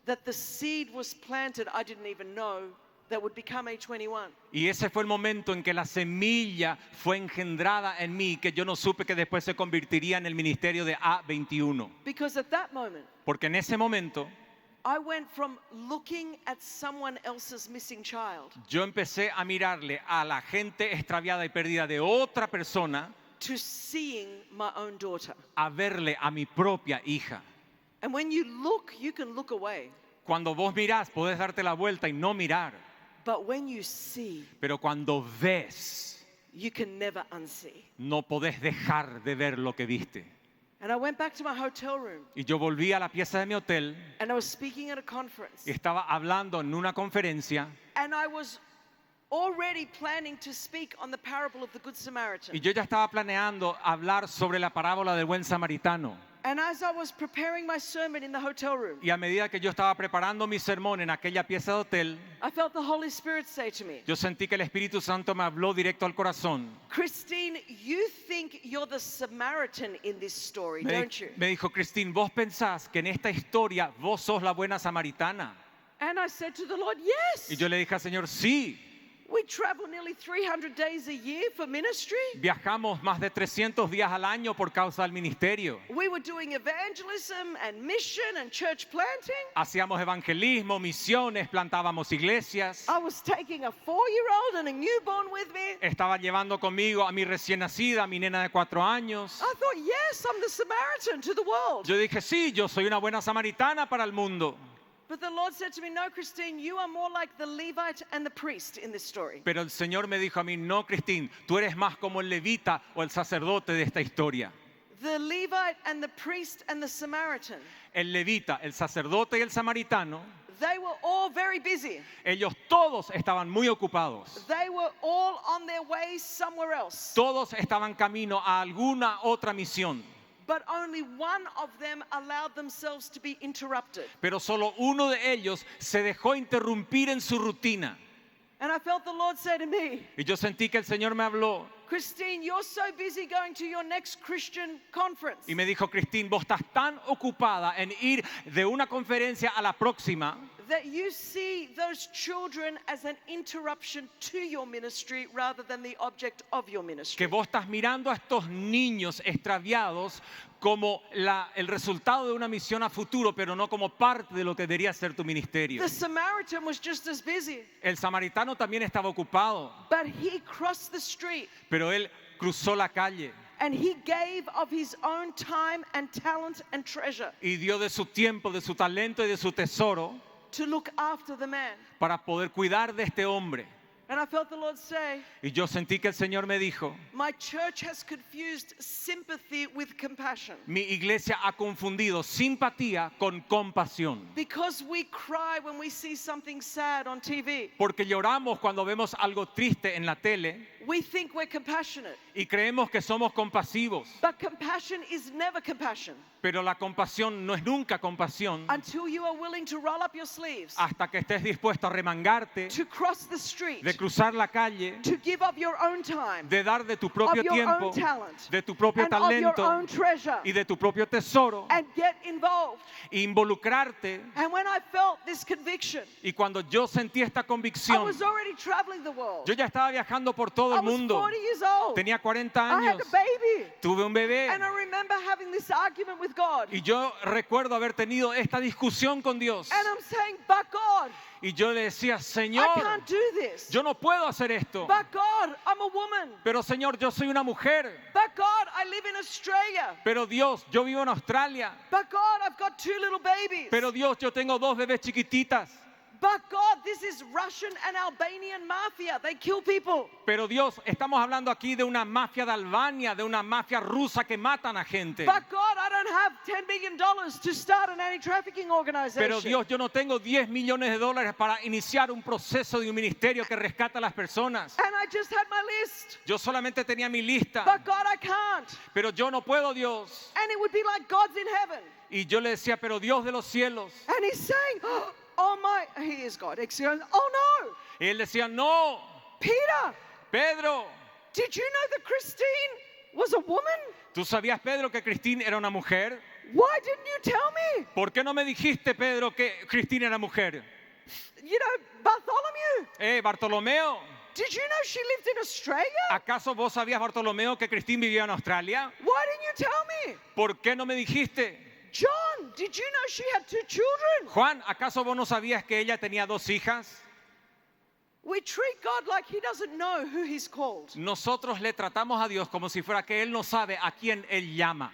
that the seed was planted, I didn't even know, that would become A21. Y ese fue el momento en que la semilla fue engendrada en mí, que yo no supe que después se convertiría en el ministerio de A21. Because at that moment, Porque en ese momento I went from looking at someone else's missing child Yo empecé a mirarle a la gente extraviada y perdida de otra persona, to seeing my own daughter. a verle a mi propia hija. And when you look, you can look away. Cuando vos mirás, podés darte la vuelta y no mirar. But when you see, Pero cuando ves, you can never unsee. no podés dejar de ver lo que viste. And I went back to my hotel room Y yo volví a la pieza de mi hotel and I was speaking at a conference. y estaba hablando en una conferencia And I was already planning to speak on the parable of the Good Samaritan. y yo ya estaba planeando hablar sobre la parábola del buen samaritano. And as I was preparing my sermon in the hotel room, Y a medida que yo estaba preparando mi sermón en aquella pieza de hotel, I felt the Holy Spirit say to me, yo sentí que el Espíritu Santo me habló directo al corazón. Christine, you think you're the Samaritan in this story, don't you? Me dijo, Cristín, vos pensás que en esta historia vos sos la buena samaritana. And I said to the Lord, yes. Y yo le dije al Señor, sí, We travel nearly 300 days a year for ministry. viajamos más de 300 días al año por causa del ministerio. We were doing evangelism and mission and church planting. Hacíamos evangelismo, misiones, plantábamos iglesias. I was taking a 4-year-old and a newborn with me. Estaba llevando conmigo a mi recién nacida, a mi nena de 4 años. I thought, yes, I'm the Samaritan to the world. Yo dije, sí, yo soy una buena samaritana para el mundo. But the Lord said to me, no, Christine, you are more like the Levite and the priest in this story. Pero el Señor me dijo a mí, no, Cristín, tú eres más como el levita o el sacerdote de esta historia. The Levite and the priest and the Samaritan, El levita, el sacerdote y el samaritano, they were all very busy. ellos todos estaban muy ocupados. They were all on their way somewhere else. Todos estaban camino a alguna otra misión. But only one of them allowed themselves to be interrupted. Pero solo uno de ellos se dejó interrumpir en su rutina. And I felt the Lord say to me, Y yo sentí que el Señor me habló Christine, you're so busy going to your next Christian conference y me dijo, Cristín, vos estás tan ocupada en ir de una conferencia a la próxima that you see those children as an interruption to your ministry rather than the object of your ministry. que vos estás mirando a estos niños extraviados como el resultado de una misión a futuro, pero no como parte de lo que debería ser tu ministerio. The Samaritan was just as busy, El samaritano también estaba ocupado, but he crossed the street pero él cruzó la calle and he gave of his own time and talent and treasure y dio de su tiempo, de su talento y de su tesoro to look after the man. para poder cuidar de este hombre. And I felt the Lord say, Y yo sentí que el Señor me dijo, my church has confused sympathy with compassion. mi iglesia ha confundido simpatía con compasión. Because we cry when we see something sad on TV. Porque lloramos cuando vemos algo triste en la tele We think we're compassionate. y creemos que somos compasivos. But compassion is never compassion Pero la compasión no es nunca compasión until you are willing to roll up your sleeves, hasta que estés dispuesto a remangarte, to cross the street, de cruzar la calle, to give up your own time, de dar de tu of propio your tiempo, own talent, de tu propio and of your talento own treasure, y de tu propio tesoro, and get involved. e involucrarte. And when I felt this conviction, Y cuando yo sentí esta I convicción, was already traveling the world. yo ya estaba viajando por todo I el was mundo. 40 years old. Tenía 40 I had años, a baby. tuve un bebé. And I remember having this argument with God. Y yo recuerdo haber tenido esta discusión con Dios. And I'm saying, but God, Y yo le decía, I Señor, can't do this. yo no puedo hacer esto. But God, I'm a woman. Pero Señor, yo soy una mujer. But God, I live in Australia. Pero Dios, yo vivo en Australia. But God, I've got 2 little babies. Pero Dios, yo tengo 2 bebés chiquititas. But God, this is Russian and Albanian mafia. They kill people. Pero Dios, estamos hablando aquí de una mafia de Albania, de una mafia rusa que matan a gente. But God, I don't have $10 million to start an anti-trafficking organization. Pero Dios, yo no tengo 10 millones de dólares para iniciar un proceso de un ministerio que rescata a las personas. And I just had my list. Yo solamente tenía mi lista. But God, I can't. Pero yo no puedo, Dios. And it would be like God's in heaven. Y yo le decía, pero Dios de los cielos. And he's saying, oh my, he is God. He's going, oh no, Y él decía, no, Peter, Pedro. did you know that Christine was a woman? ¿Tú sabías, Pedro, que Cristín era una mujer? Why didn't you tell me? ¿Por qué no me dijiste, Pedro, que Cristín era mujer? You know, Bartholomew, Bartolomeo, did you know she lived in Australia? ¿acaso vos sabías, Bartolomeo, que Cristín vivía en Australia? Why didn't you tell me? ¿Por qué no me dijiste? John, did you know she had 2 children? Juan, ¿acaso vos no sabías que ella tenía 2 hijas? We treat God like he doesn't know who he's called. Nosotros le tratamos a Dios como si fuera que Él no sabe a quién Él llama.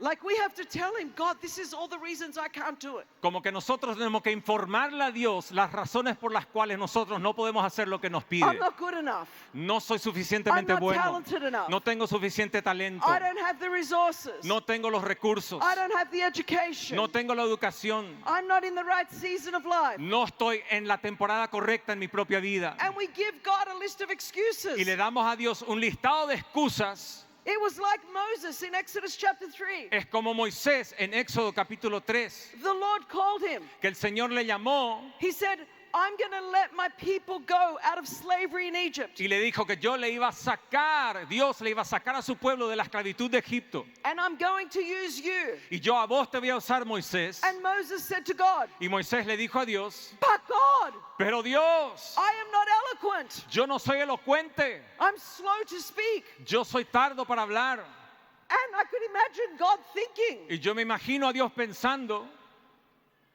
Like we have to tell him, God, this is all the reasons I can't do it. Como que nosotros tenemos que informarle a Dios las razones por las cuales nosotros no podemos hacer lo que nos pide. I'm not good enough. No soy suficientemente I'm not bueno. talented enough. No tengo suficiente talento. I don't have the resources. No tengo los recursos. I don't have the education. No tengo la educación. I'm not in the right season of life. No estoy en la temporada correcta en mi propia vida. And we give God a list of excuses. Y le damos a Dios un listado de excusas. It was like Moses in Exodus chapter 3. Es como Moisés en Éxodo capítulo 3, The Lord called him. que el Señor le llamó He said, I'm going to let my people go out of slavery in Egypt. y le dijo que yo le iba a sacar, Dios le iba a sacar a su pueblo de la esclavitud de Egipto. And I'm going to use you. Y yo a vos te voy a usar, Moisés. And Moses said to God, Y Moisés le dijo a Dios, but God, pero Dios, I am not eloquent. yo no soy elocuente, I'm slow to speak. yo soy tardo para hablar. And I could imagine God thinking, Y yo me imagino a Dios pensando,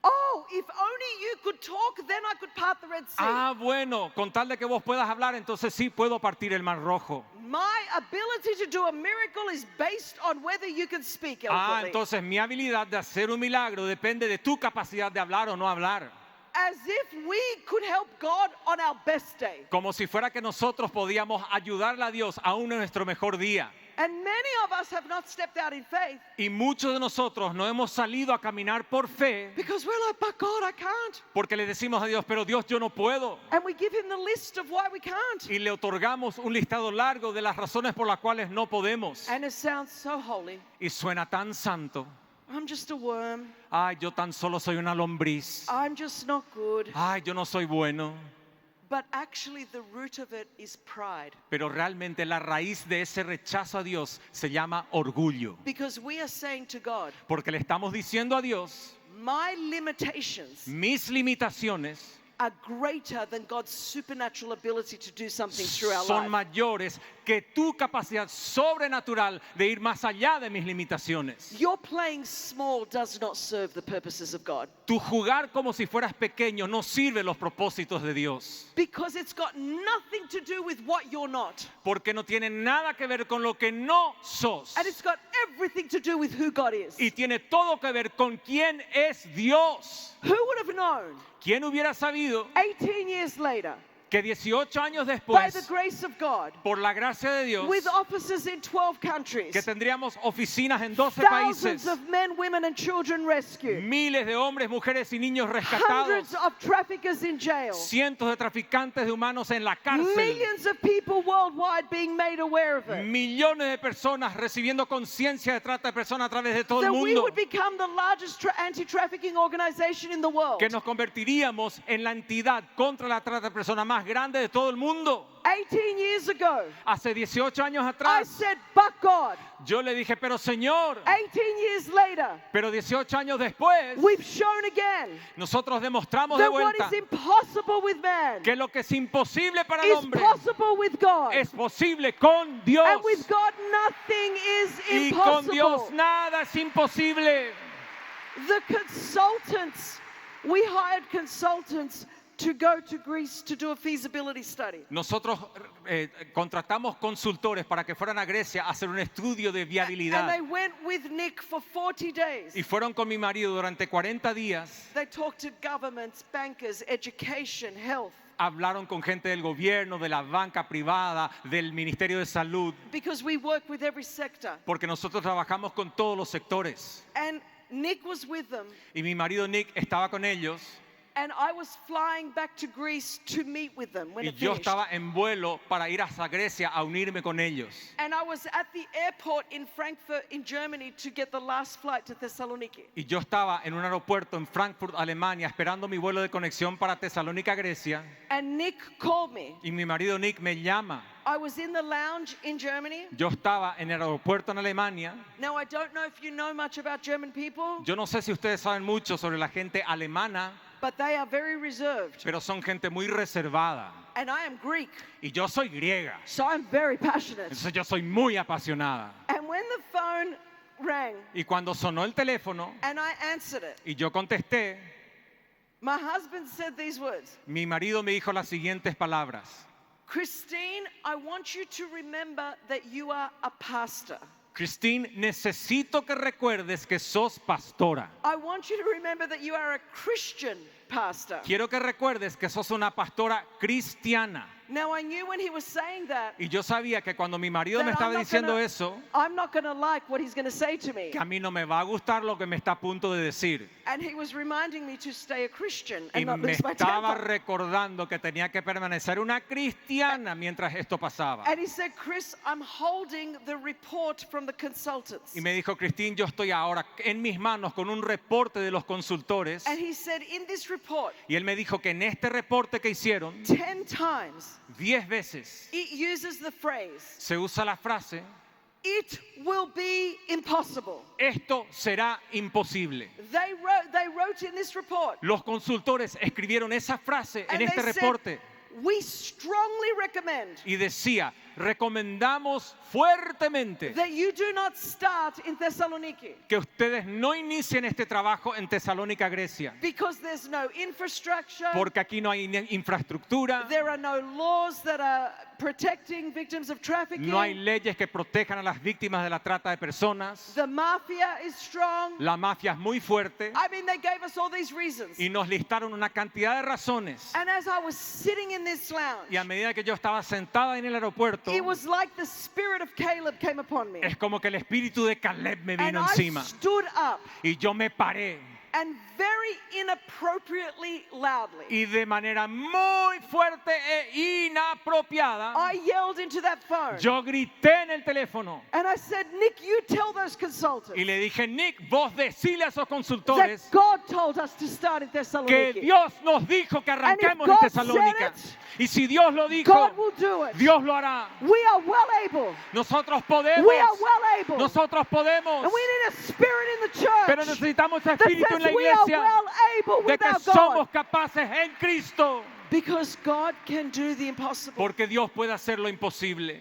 oh, if only you could talk, then I could part the Red Sea. bueno, con tal de que vos puedas hablar, entonces sí puedo partir el mar rojo. My ability to do a miracle is based on whether you can speak eloquently. Entonces mi habilidad de hacer un milagro depende de tu capacidad de hablar o no hablar. As if we could help God on our best day. Como si fuera que nosotros podíamos ayudarle a Dios aún en nuestro mejor día. And many of us have not stepped out in faith Y muchos de nosotros no hemos salido a caminar por fe because we're like, but God, I can't. porque le decimos a Dios, pero Dios, yo no puedo. And we give him the list of why we can't. Y le otorgamos un listado largo de las razones por las cuales no podemos. And it sounds so holy. Y suena tan santo. I'm just a worm. Ay, yo tan solo soy una lombriz. I'm just not good. Ay, yo no soy bueno. But actually the root of it is pride. Pero realmente la raíz de ese rechazo a Dios se llama orgullo. Because we are saying to God, Porque le estamos diciendo a Dios, my limitations mis limitaciones are greater than God's supernatural ability to do something through our son life. mayores que tu capacidad sobrenatural de ir más allá de mis limitaciones. Your playing small does not serve the purposes of God. Tu jugar como si fueras pequeño no sirve los propósitos de Dios. Because it's got nothing to do with what you're not. Porque no tiene nada que ver con lo que no sos. And it's got everything to do with who God is. Y tiene todo que ver con quién es Dios. Who would have known ¿Quién hubiera sabido 18 years later, que 18 años by the después, grace of God, por la gracia de Dios, with offices in 12 countries, que tendríamos oficinas en 12 thousands países, of men, women and children rescued, miles de hombres, mujeres y niños rescatados, hundreds of traffickers in jail, cientos de traficantes de humanos en la cárcel, millions of people worldwide being made aware of it, millones de personas recibiendo conciencia de trata de personas a través de todo el that we mundo, would become the largest anti-trafficking organization in the world. que nos convertiríamos en la entidad contra la trata de personas más grande de todo el mundo. 18 years ago, Hace 18 años I atrás, said, but God, yo le dije, pero Señor, 18 years later, pero 18 años después, we've shown again nosotros demostramos de that what vuelta is impossible with man que lo que es imposible para el is hombre possible with God. es posible con Dios. And with God, nothing is Y con Dios impossible. nada es imposible. The consultants, we hired consultants to go to Greece to do a feasibility study. Nosotros contratamos consultores para que fueran a Grecia a hacer un estudio de And viabilidad. they went with Nick for 40 days. Y fueron con mi marido durante 40 días. They talked to governments, bankers, education, health. Hablaron con gente del gobierno, de la banca privada, del Ministerio de Salud, Because we work with every sector. porque nosotros trabajamos con todos los sectores. And Nick was with them. Y mi marido Nick estaba con ellos. And I was flying back to Greece to meet with them when Y it yo finished. estaba en vuelo para ir hasta Grecia a unirme con ellos. And I was at the airport in Frankfurt in Germany to get the last flight to Thessaloniki. Y yo estaba en un aeropuerto en Frankfurt, Alemania, esperando mi vuelo de conexión para Tesalónica, Grecia. And Nick called me. Y mi marido Nick me llama. I was in the lounge in Germany. Yo estaba en el aeropuerto en Alemania. Now, I don't know if you know much about German people, Yo no sé si ustedes saben mucho sobre la gente alemana, but they are very reserved. pero son gente muy reservada. And I am Greek, Y yo soy griega. so I'm very passionate. Entonces yo soy muy apasionada. And when the phone rang Y cuando sonó el teléfono and I answered it, y yo contesté, my husband said these words, mi marido me dijo las siguientes palabras. Christine, I want you to remember that you are a pastor. Christine, necesito que recuerdes que sos pastora. I want you to remember that you are a Christian pastor. Quiero que recuerdes que sos una pastora cristiana. Now I knew when he was saying that, Y yo sabía que cuando mi marido me that estaba diciendo eso, I'm not going to like what he's going to say to me. que a mí no me va a gustar lo que me está a punto de decir. And he was reminding me to stay a Christian Y and not me lose my estaba temper. recordando que tenía que permanecer una cristiana mientras esto pasaba. And he said, Chris, I'm holding the report from the consultants. Y me dijo, Christine, yo estoy ahora en mis manos con un reporte de los consultores. And he said, in this report, Y él me dijo que en este reporte que hicieron, 10 times, 10 veces it uses the phrase, se usa la frase, it will be impossible. esto será imposible. They wrote in this report, Los consultores escribieron esa frase en and este they said, reporte we strongly recommend y decía, recomendamos fuertemente that you do not start in Thessaloniki que ustedes no inicien este trabajo en Tesalónica, Grecia, because there's no infrastructure, porque aquí no hay infraestructura, there are no laws that are protecting victims of trafficking, no hay leyes que protejan a las víctimas de la trata de personas, the mafia is strong. la mafia es muy fuerte I mean, they gave us all these reasons. y nos listaron una cantidad de razones. And as I was sitting in this lounge, Y a medida que yo estaba sentada en el aeropuerto, it was like the spirit of Caleb came upon me. es como que el espíritu de Caleb me And vino I encima stood up y yo me paré and very inappropriately loudly, y de manera muy fuerte e inapropiada I yelled into that phone. yo grité en el teléfono And I said, Nick, you tell those consultants y le dije, Nick, vos decile a esos that consultores God told us to start in que Thessaloniki. Dios nos dijo que arranquemos en God Tesalónica. said it, Y si Dios lo dijo, God will do it. Dios lo hará. We are well able. Nosotros podemos. We are well able. Nosotros podemos. And we need a spirit in the Pero church necesitamos ese that espíritu en la says we are iglesia well able de que without somos God. capaces en Cristo. Because God can do the impossible. Porque Dios puede hacer lo imposible.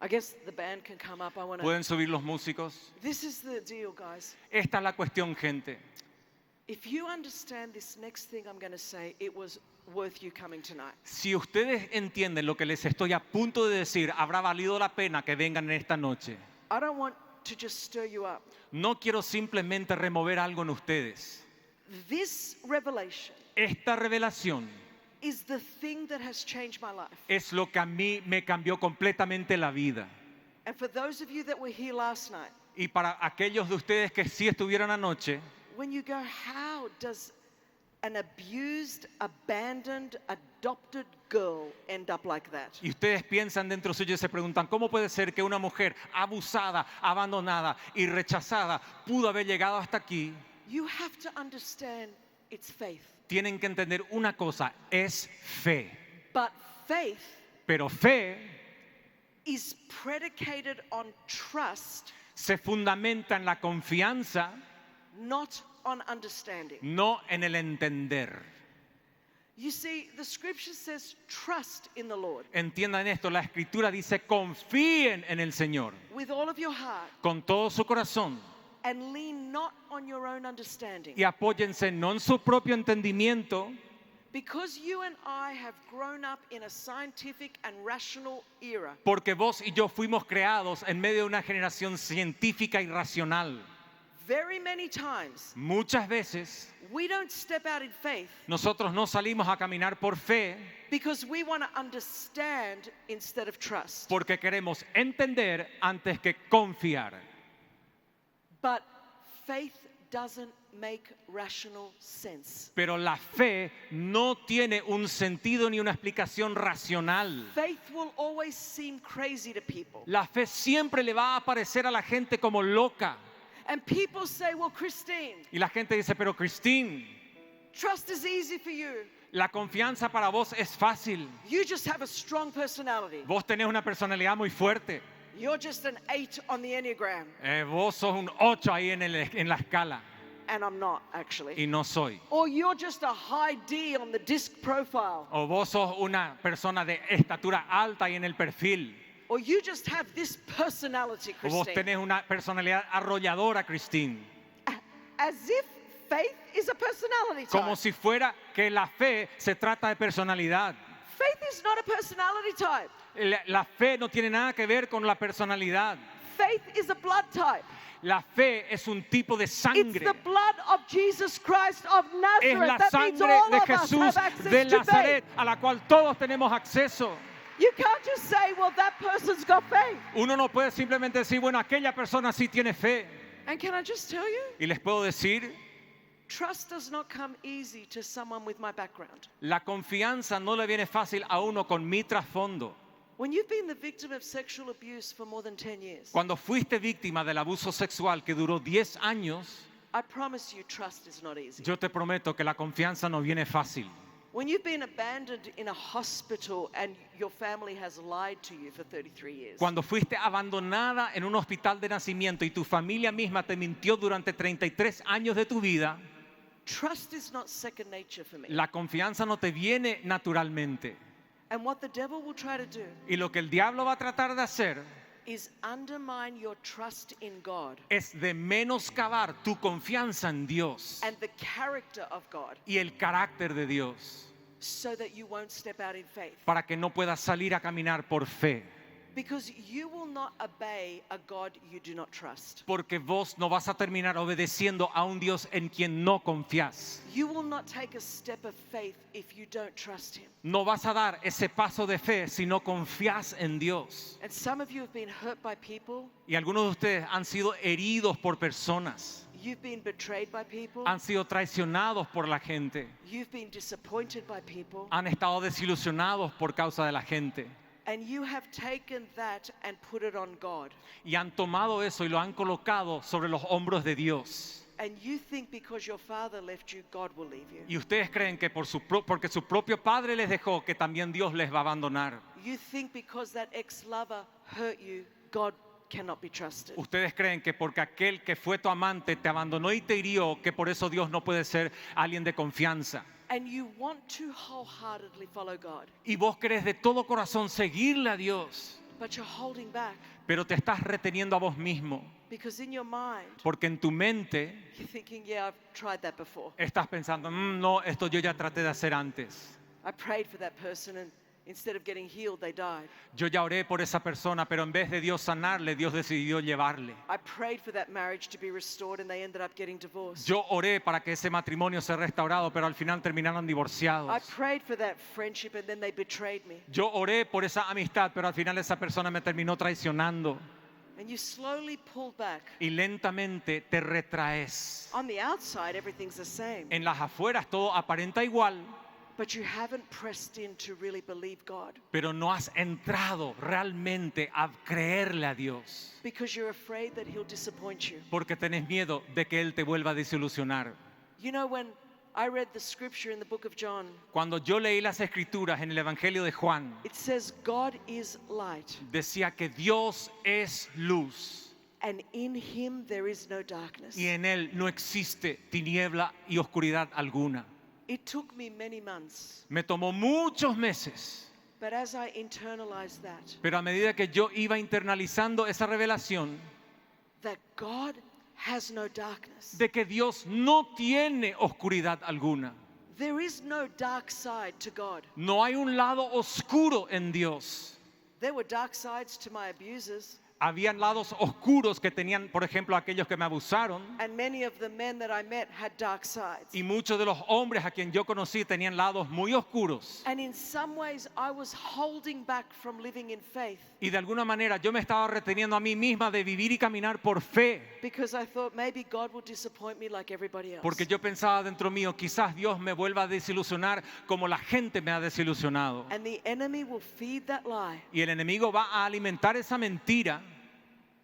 I guess the band can come up. I want to. Pueden subir los músicos. This is the deal, guys. Esta es la cuestión, gente. If you understand this next thing I'm going to say, it was worth you coming tonight. Si ustedes entienden lo que les estoy a punto de decir, habrá valido la pena que vengan en esta noche. I don't want to just stir you up. No quiero simplemente remover algo en ustedes. This revelation Esta revelación is the thing that has changed my life. es lo que a mí me cambió completamente la vida. And for those of you that were here last night, Y para aquellos de ustedes que sí estuvieron anoche, when you go, how does an abused, abandoned, adopted girl end up like that? y ustedes piensan dentro suyo y se preguntan, ¿cómo puede ser que una mujer abusada, abandonada y rechazada pudo haber llegado hasta aquí? You have to understand it's faith. Tienen que entender una cosa, es fe. But faith Pero fe is predicated on trust, se fundamenta en la confianza, not on understanding. no en el entender. You see, the scripture says trust in the Lord Entiendan esto, la escritura dice confíen en el Señor with all of your heart con todo su corazón and lean not on your own understanding. y apóyense no en su propio entendimiento, Because you and I have grown up in a scientific and rational era, porque vos y yo fuimos creados en medio de una generación científica y racional. very many times Muchas veces we don't step out in faith nosotros no salimos a caminar por fe because we want to understand instead of trust. porque queremos entender antes que confiar. But faith doesn't make rational sense. Pero la fe no tiene un sentido ni una explicación racional. Faith will always seem crazy to people. La fe siempre le va a parecer a la gente como loca. And people say, well, Christine, Y la gente dice, pero Christine, trust is easy for you. la confianza para vos es fácil. You just have a strong personality. Vos tenés una personalidad muy fuerte. You're just an 8 on the Enneagram. Vos sos un 8 ahí en la escala. And I'm not, actually. Y no soy. Or you're just a high D on the disc profile. O vos sos una persona de estatura alta y en el perfil. Or you just have this personality, O vos Christine. tenés una personalidad arrolladora, Christine. As if faith is a personality Como type. si fuera que la fe se trata de personalidad. Faith is not a personality type. La fe no tiene nada que ver con la personalidad. Faith is a blood type. La fe es un tipo de It's sangre. the blood of Jesus Christ of Es Nazareth. la That means sangre all de of us Jesús have access de to Nazaret faith. a la cual todos tenemos acceso. You can't just say, well, that person's got faith. Uno no puede simplemente decir, bueno, aquella persona sí tiene fe. And can I just tell you, Y les puedo decir, trust does not come easy to someone with my background. la confianza no le viene fácil a uno con mi trasfondo. When you've been the victim of sexual abuse for more than 10 years, Cuando fuiste víctima del abuso sexual que duró 10 años, I promise you trust is not easy. yo te prometo que la confianza no viene fácil. When you've been abandoned in a hospital and your family has lied to you for 33 years, Cuando fuiste abandonada en un hospital de nacimiento y tu familia misma te mintió durante 33 años de tu vida, trust is not second nature for me. la confianza no te viene naturalmente. And what the devil will try to do Y lo que el diablo va a tratar de hacer is undermine your trust in God es de menoscabar tu confianza en Dios and the character of God y el carácter de Dios so that you won't step out in faith. para que no puedas salir a caminar por fe. Because you will not obey a God you do not trust. Porque vos no vas a terminar obedeciendo a un Dios en quien no confías. You will not take a step of faith if you don't trust Him. No vas a dar ese paso de fe si no confías en Dios. And some of you have been hurt by people. Y algunos de ustedes han sido heridos por personas, You've been betrayed by people. han sido traicionados por la gente, You've been disappointed by people. han estado desilusionados por causa de la gente. And you have taken that and put it on God. Y han tomado eso y lo han colocado sobre los hombros de Dios. And you think because your father left you, God will leave you. Y ustedes creen que porque su propio padre les dejó, que también Dios les va a abandonar. You think because that ex-lover hurt you, God cannot be trusted. Ustedes creen que porque aquel que fue tu amante te abandonó y te hirió, que por eso Dios no puede ser alguien de confianza. And you want to wholeheartedly follow God, Y vos querés de todo corazón seguirle a Dios, but you're holding back pero te estás reteniendo a vos mismo. because in your mind, Porque en tu mente you're thinking, yeah, I've tried that before. estás pensando, no, esto yo ya traté de hacer antes. I prayed for that person and instead of getting healed, they died. Yo ya oré por esa persona, pero en vez de Dios sanarle, Dios decidió llevarle. I prayed for that marriage to be restored and they ended up getting divorced. Yo oré para que ese matrimonio sea restaurado, pero al final terminaron I divorciados. prayed for that friendship and then they betrayed me. Yo oré por esa amistad, pero al final esa persona me terminó traicionando. And you slowly pull back. Y lentamente te retraes. On the outside, everything's the same, En las afueras todo aparenta igual, but you haven't pressed in to really believe God pero no has entrado realmente a creerle a Dios. because you're afraid that He'll disappoint you. Porque tenés miedo de que Él te vuelva a desilusionar. You know, when I read the scripture in the book of John, Cuando yo leí las escrituras en el Evangelio de Juan, it says, God is light, decía que Dios es luz and in Him there is no darkness. y en Él no existe tiniebla y oscuridad alguna. It took me many months, Me tomó muchos meses, but as I internalized that, pero a medida que yo iba internalizando esa revelación that God has no darkness. de que Dios no tiene oscuridad alguna, There is no dark side to God. no hay un lado oscuro en Dios. There were dark sides to my abusers, Habían lados oscuros que tenían, por ejemplo, aquellos que me abusaron, and many of the men that I met had dark sides. y muchos de los hombres a quien yo conocí tenían lados muy oscuros. And in some ways, I was holding back from living in faith Y de alguna manera yo me estaba reteniendo a mí misma de vivir y caminar por fe, because I thought maybe God will disappoint me like everybody else. porque yo pensaba dentro mío, quizás Dios me vuelva a desilusionar como la gente me ha desilusionado. And the enemy will feed that lie Y el enemigo va a alimentar esa mentira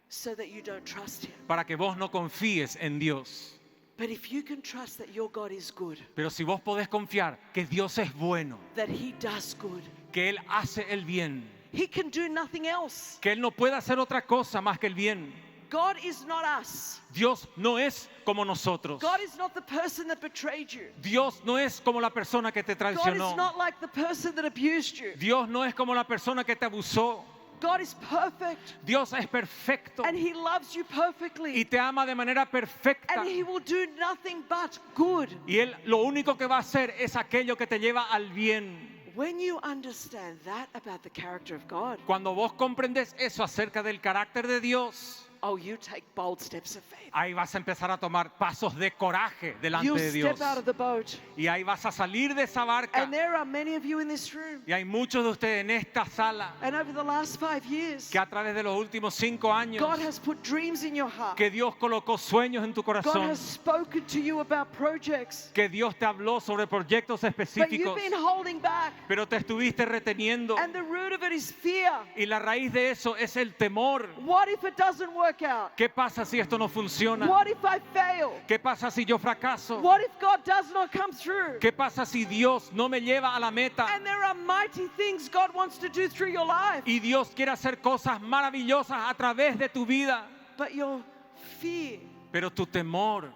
so that you don't trust Him. para que vos no confíes en Dios. But if you can trust that your God is good, Pero si vos podés confiar que Dios es bueno, that He does good, que Él hace el bien, He can do nothing else. que Él no puede hacer otra cosa más que el bien. God is not us. Dios no es como nosotros. God is not the person that betrayed you. Dios no es como la persona que te God is traicionó. not like the person that abused you. Dios no es como la persona que te abusó. God is perfect. Dios es perfecto And He loves you perfectly. y te ama de manera perfecta. And He will do nothing but good. Y Él lo único que va a hacer es aquello que te lleva al bien. When you understand that about the character of God, Cuando vos comprendes eso acerca del carácter de Dios, oh, you take bold steps of faith. ahí vas a empezar a tomar pasos de coraje delante You'll de Dios. step out of the boat. Y ahí vas a salir de esa barca. And there are many of you in this room. Y hay muchos de ustedes en esta sala And over the last 5 years, que a través de los últimos 5 años God has put dreams in your heart. que Dios colocó sueños en tu God corazón, has spoken to you about projects. que Dios te habló sobre proyectos But you've específicos, been holding back. pero te estuviste reteniendo. And the root of it is fear. Y la raíz de eso es el temor. What if it doesn't work out? ¿Qué pasa si esto no funciona? What if I fail? ¿Qué pasa si yo fracaso? What if God does not come through? ¿Qué pasa si Dios no me lleva a la meta? And there are mighty things God wants to do through your life. Y Dios quiere hacer cosas maravillosas a través de tu vida, But your fear pero tu temor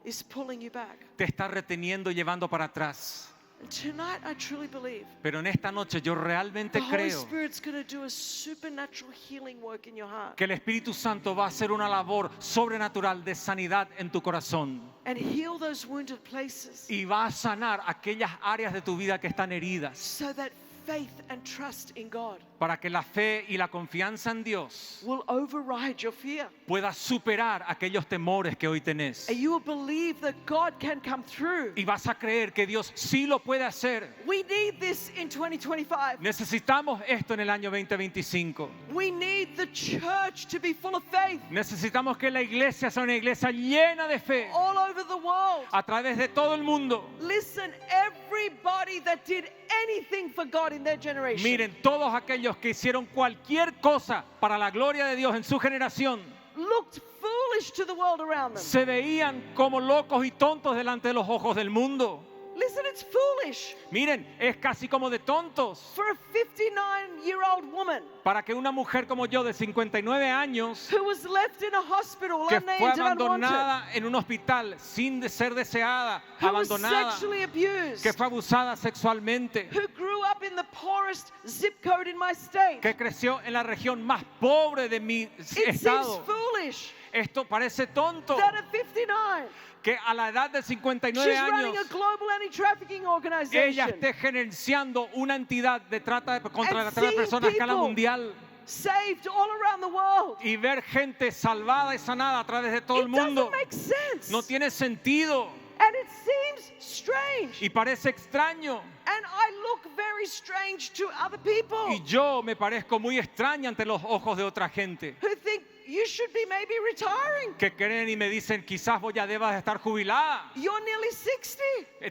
is pulling you back. te está reteniendo, llevando para atrás. And tonight I truly believe Pero en esta noche yo realmente the Holy creo Spirit's going to do a supernatural healing work in your heart que el Espíritu Santo va a hacer una labor sobrenatural de sanidad en tu corazón and heal those wounded places y va a sanar aquellas áreas de tu vida que están heridas, so that faith and trust in God para que la fe y la confianza en Dios will override your fear. pueda superar aquellos temores que hoy tenés. And you will believe that God can come through. Y vas a creer que Dios sí lo puede hacer. We need this in 2025. Necesitamos esto en el año 2025. We need the church to be full of faith Necesitamos que la iglesia sea una iglesia llena de fe all over the world. a través de todo el mundo. Listen, everybody that did anything for God in their generation Miren, todos aquellos que hicieron cualquier cosa para la gloria de Dios en su generación looked foolish to the world around them. se veían como locos y tontos delante de los ojos del mundo. Listen, it's foolish Miren, es casi como de tontos for a 59-year-old woman para que una mujer como yo de 59 años who was left in a hospital que fue unnamed and unwanted, abandonada en un hospital sin ser deseada, who was abandonada, sexually abused, que fue abusada sexualmente, who grew up in the poorest zip code in my state. que creció en la región más pobre de mi It seems estado. foolish Esto parece tonto, that at 59 que a la edad de 59 she's running a años global anti-trafficking ella organization, esté gerenciando una entidad de trata contra And la trata de seeing personas a escala people mundial saved all around the world. y ver gente salvada y sanada a través de todo el It mundo. doesn't make sense. No tiene sentido And it seems strange. y parece extraño. And I look very strange to other people Y yo me parezco muy extraña ante los ojos de otra gente who think you should be maybe retiring. que creen y me dicen, quizás vos ya debas de estar jubilada. You're nearly 60.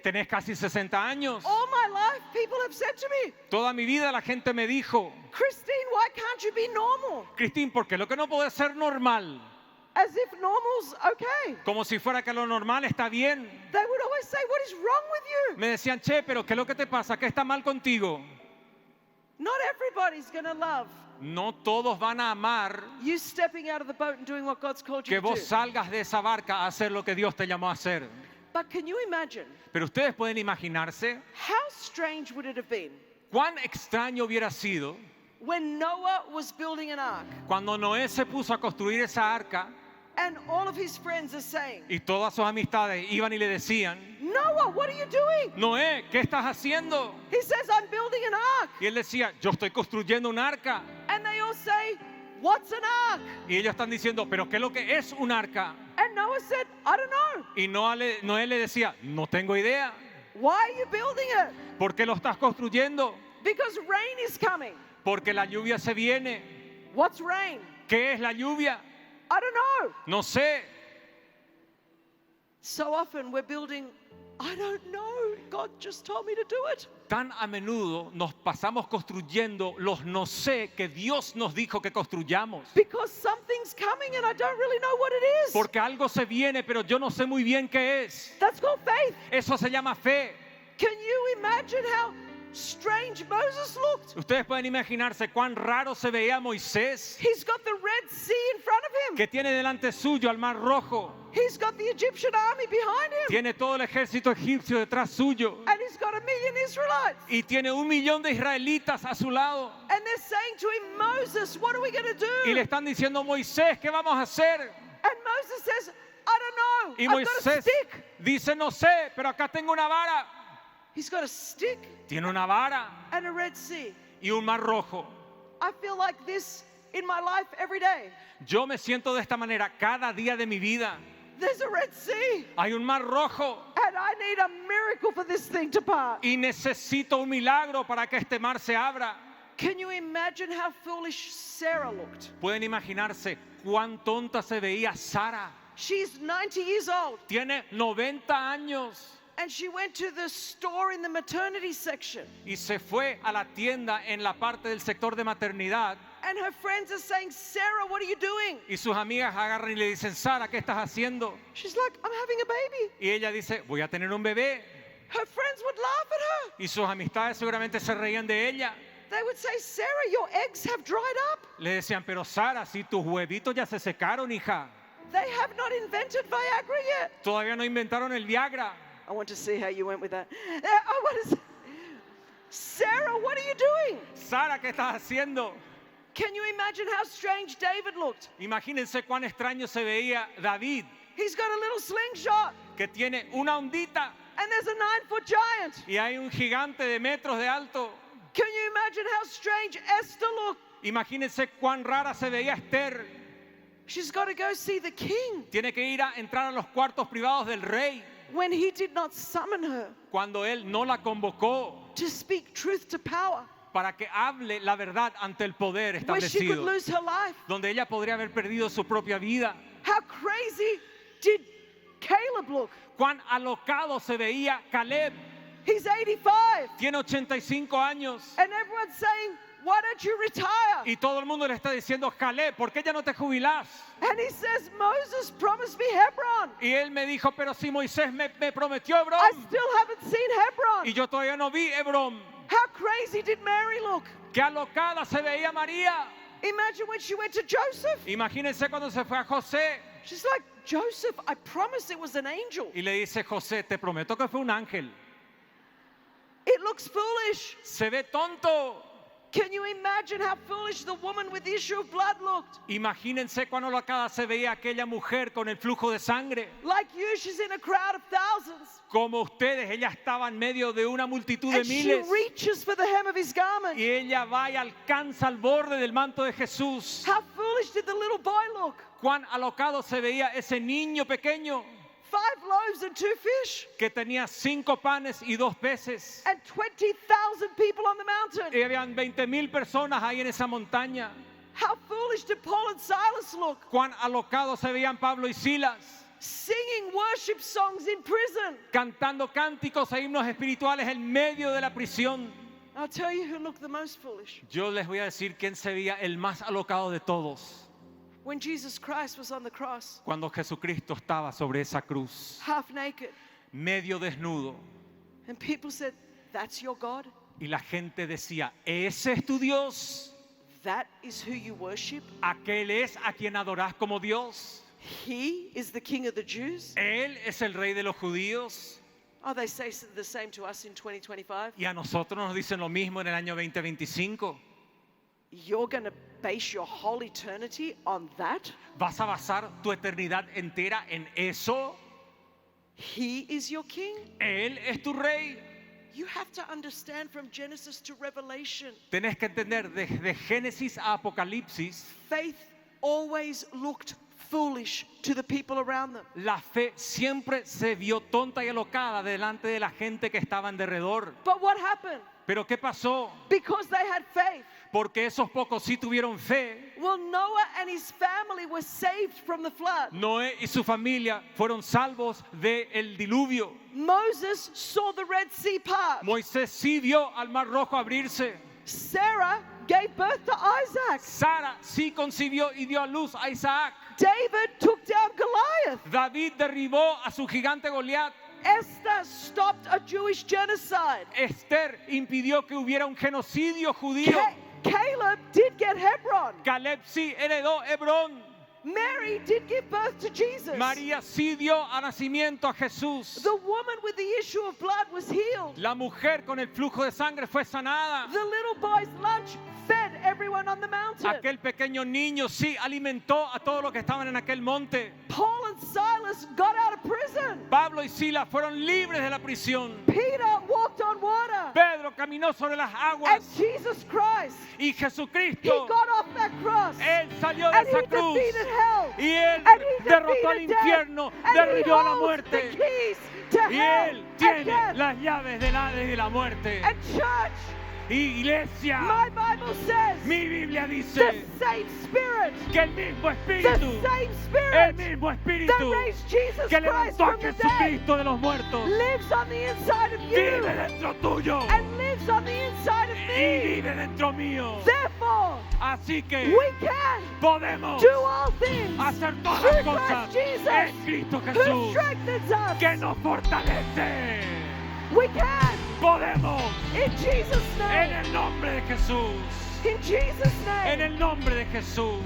Tenés casi 60 años. All my life, people have said to me, Toda mi vida la gente me dijo, Christine, why can't you be normal? Cristín, ¿por qué lo que no puede ser normal? As if normal's okay. Como si fuera que lo normal está bien. They would always say, what is wrong with you? Me decían, che, pero ¿qué es lo que te pasa? ¿Qué está mal contigo? Not everybody's going to love No todos van a amar you stepping out of the boat and doing what God's called you que to vos do. salgas de esa barca a hacer lo que Dios te llamó a hacer. But can you imagine, Pero ustedes pueden imaginarse how strange would it have been cuán extraño hubiera sido when Noah was building an ark cuando Noé se puso a construir esa arca and all of his friends are saying, y todas sus amistades iban y le decían, Noah, what are you doing? Noé, ¿qué estás haciendo? He says, I'm building an ark. Y él decía, yo estoy construyendo un arca. And they all say, what's an ark? Y ellos están diciendo, ¿pero qué es lo que es un arca? And Noah said, I don't know. Y Noé le decía, no tengo idea. Why are you building it? ¿Por qué lo estás construyendo? Because rain is coming. Porque la lluvia se viene. What's rain? ¿Qué es la lluvia? I don't know. No sé. So often we're building, I don't know. God just told me to do it. Tan a menudo nos pasamos construyendo los no sé que Dios nos dijo que construyamos. Because something's coming and I don't really know what it is. Porque algo se viene, pero yo no sé muy bien qué es. That's called faith. Eso se llama fe. Can you imagine how strange Moses looked. Ustedes pueden imaginarse cuán raro se veía Moisés, He's got the Red Sea in front of him. que tiene delante suyo al Mar Rojo, He's got the Egyptian army behind him. tiene todo el ejército egipcio detrás suyo And he's got 1 million Israelites. y tiene 1 millón de israelitas a su lado. And they're saying to him, Moses, what are we going to Y le do? están diciendo, Moisés, ¿qué vamos a hacer? And Moses says, I don't know. Y I've got a Moisés stick. dice, no sé, pero acá tengo una vara. He's got a stick Tiene una vara and a Red Sea. y un mar rojo. I feel like this in my life every day. Yo me siento de esta manera cada día de mi vida. There's a Red Sea. Hay un mar rojo And I need a miracle for this thing to part. y necesito un milagro para que este mar se abra. Can you imagine how foolish Sarah looked? Pueden imaginarse cuán tonta se veía Sara. She's 90 years old. Tiene 90 años And she went to the store in the maternity section. y se fue a la tienda en la parte del sector de maternidad. And her friends are saying, Sarah, what are you doing? Y sus amigas agarran y le dicen, Sara, ¿qué estás haciendo? She's like, I'm having a baby. Y ella dice, voy a tener un bebé. Her friends would laugh at her. Y sus amistades seguramente se reían de ella. They would say, Sarah, your eggs have dried up. Le decían, pero Sara, si tus huevitos ya se secaron, hija. They have not invented Viagra yet. Todavía no inventaron el Viagra. I want to see how you went with that. I want to see. Sarah, what are you doing? Sara, ¿qué estás haciendo? Can you imagine how strange David looked? Imagínense cuán extraño se veía David, He's got a little slingshot, que tiene una ondita and there's a 9-foot giant. y hay un gigante de metros de alto. Can you imagine how strange Esther looked? Imagínense cuán rara se veía Esther. She's got to go see the king Tiene que ir a entrar a los cuartos privados del rey when he did not summon her cuando él no la convocó to speak truth to power, para que hable la verdad ante el poder where she could establecido, lose her life. donde ella podría haber perdido su propia vida. How crazy did Caleb look? Cuán alocado se veía Caleb. He's 85, Tiene 85 años and everyone's saying, why don't you retire? y todo el mundo le está diciendo, Caleb, ¿por qué ya no te jubilás? And he says, Moses promised me Hebron. Y él me dijo, pero si Moisés me prometió I Hebrón still haven't seen Hebron. y yo todavía no vi Hebrón. How crazy did Mary look? Qué alocada se veía María. Imagine when she went to Joseph. Imagínense cuando se fue a José She's like, Joseph, I promise it was an angel. y le dice, José, te prometo que fue un ángel. It looks foolish. Se ve tonto. Can you imagine how foolish the woman with the issue of blood looked? Imagínense cuando alocada se veía aquella mujer con el flujo de sangre. Like you, she's in a crowd of thousands. Como ustedes, ella estaba en medio de una multitud de And she miles. reaches for the hem of his garment. Y ella va y alcanza el borde del manto de Jesús. How foolish did the little boy look? Cuán alocado se veía ese niño pequeño 5 loaves and 2 fish. que tenía 5 panes y 2 peces. And 20,000 people on the mountain. Y habían 20,000 personas ahí en esa montaña. How foolish did Paul and Silas look? Cuán alocados se veían Pablo y Silas, Singing worship songs in prison. cantando cánticos e himnos espirituales en medio de la prisión. I'll tell you who looked the most foolish. Yo les voy a decir quién se veía el más alocado de todos. When Jesus Christ was on the cross, Cuando Jesucristo estaba sobre esa cruz, half naked, medio desnudo, and people said, that's your God? y la gente decía, ¿ese es tu Dios? That is who you worship? ¿Aquel es a quien adorás como Dios? He is the King of the Jews? ¿Él es el rey de los judíos? Oh, they say the same to us in 2025. Y a nosotros nos dicen lo mismo en el año 2025. You're going to base your whole eternity on that? ¿Vas a basar tu eternidad entera en eso? He is your King? Él es tu rey. You have to understand from Genesis to Revelation, Tenés que entender desde Génesis a Apocalipsis, faith always looked foolish to the people around them. la fe siempre se vio tonta y alocada delante de la gente que estaba en derredor. But what happened? Pero ¿qué pasó? Because they had faith. Porque esos pocos sí tuvieron fe. Well, Noah and his family were saved from the flood. Noé y su familia fueron salvos del diluvio. Moses saw the Red Sea part. Moisés sí vio al Mar Rojo abrirse. Sarah gave birth to Isaac. Sara sí concibió y dio a luz a Isaac. David took down Goliath. David derribó a su gigante Goliat. Esther stopped a Jewish genocide. Esther impidió que hubiera un genocidio judío. Caleb did get Hebron. Caleb sí heredó Hebrón. Mary did give birth to Jesus. María sí dio a nacimiento a Jesús. The woman with the issue of blood was healed. La mujer con el flujo de sangre fue sanada. The little boy's lunch fed everyone on the mountain. Aquel pequeño niño sí alimentó a todos los que estaban en aquel monte. Paul and Silas got out of prison. Pablo y Silas fueron libres de la prisión. Peter walked on water. Pedro caminó sobre las And aguas. Jesus Christ, Y he Jesucristo, got off that cross. Él salió de And esa he cruz. defeated hell. Y Él And he derrotó al defeated death. infierno, And he derribó a la holds the muerte. keys to Y hell Él and tiene death. las llaves del Hades y de la muerte. And church, Iglesia, my Bible says, mi Biblia the dice same Spirit, que el mismo the Espíritu, same el Spirit mismo that Espíritu raised Jesus que Christ levantó a from the dead Jesucristo de los muertos, lives on the inside of vive you dentro tuyo and lives on the inside of y me. vive dentro mío. Therefore, Así que we can podemos do all things hacer todas through las cosas Christ en Jesus Cristo who Jesús, strengthens us. que nos fortalece. We can Podemos in Jesus' en name. el nombre de Jesús, In Jesus' en name. el nombre de Jesús.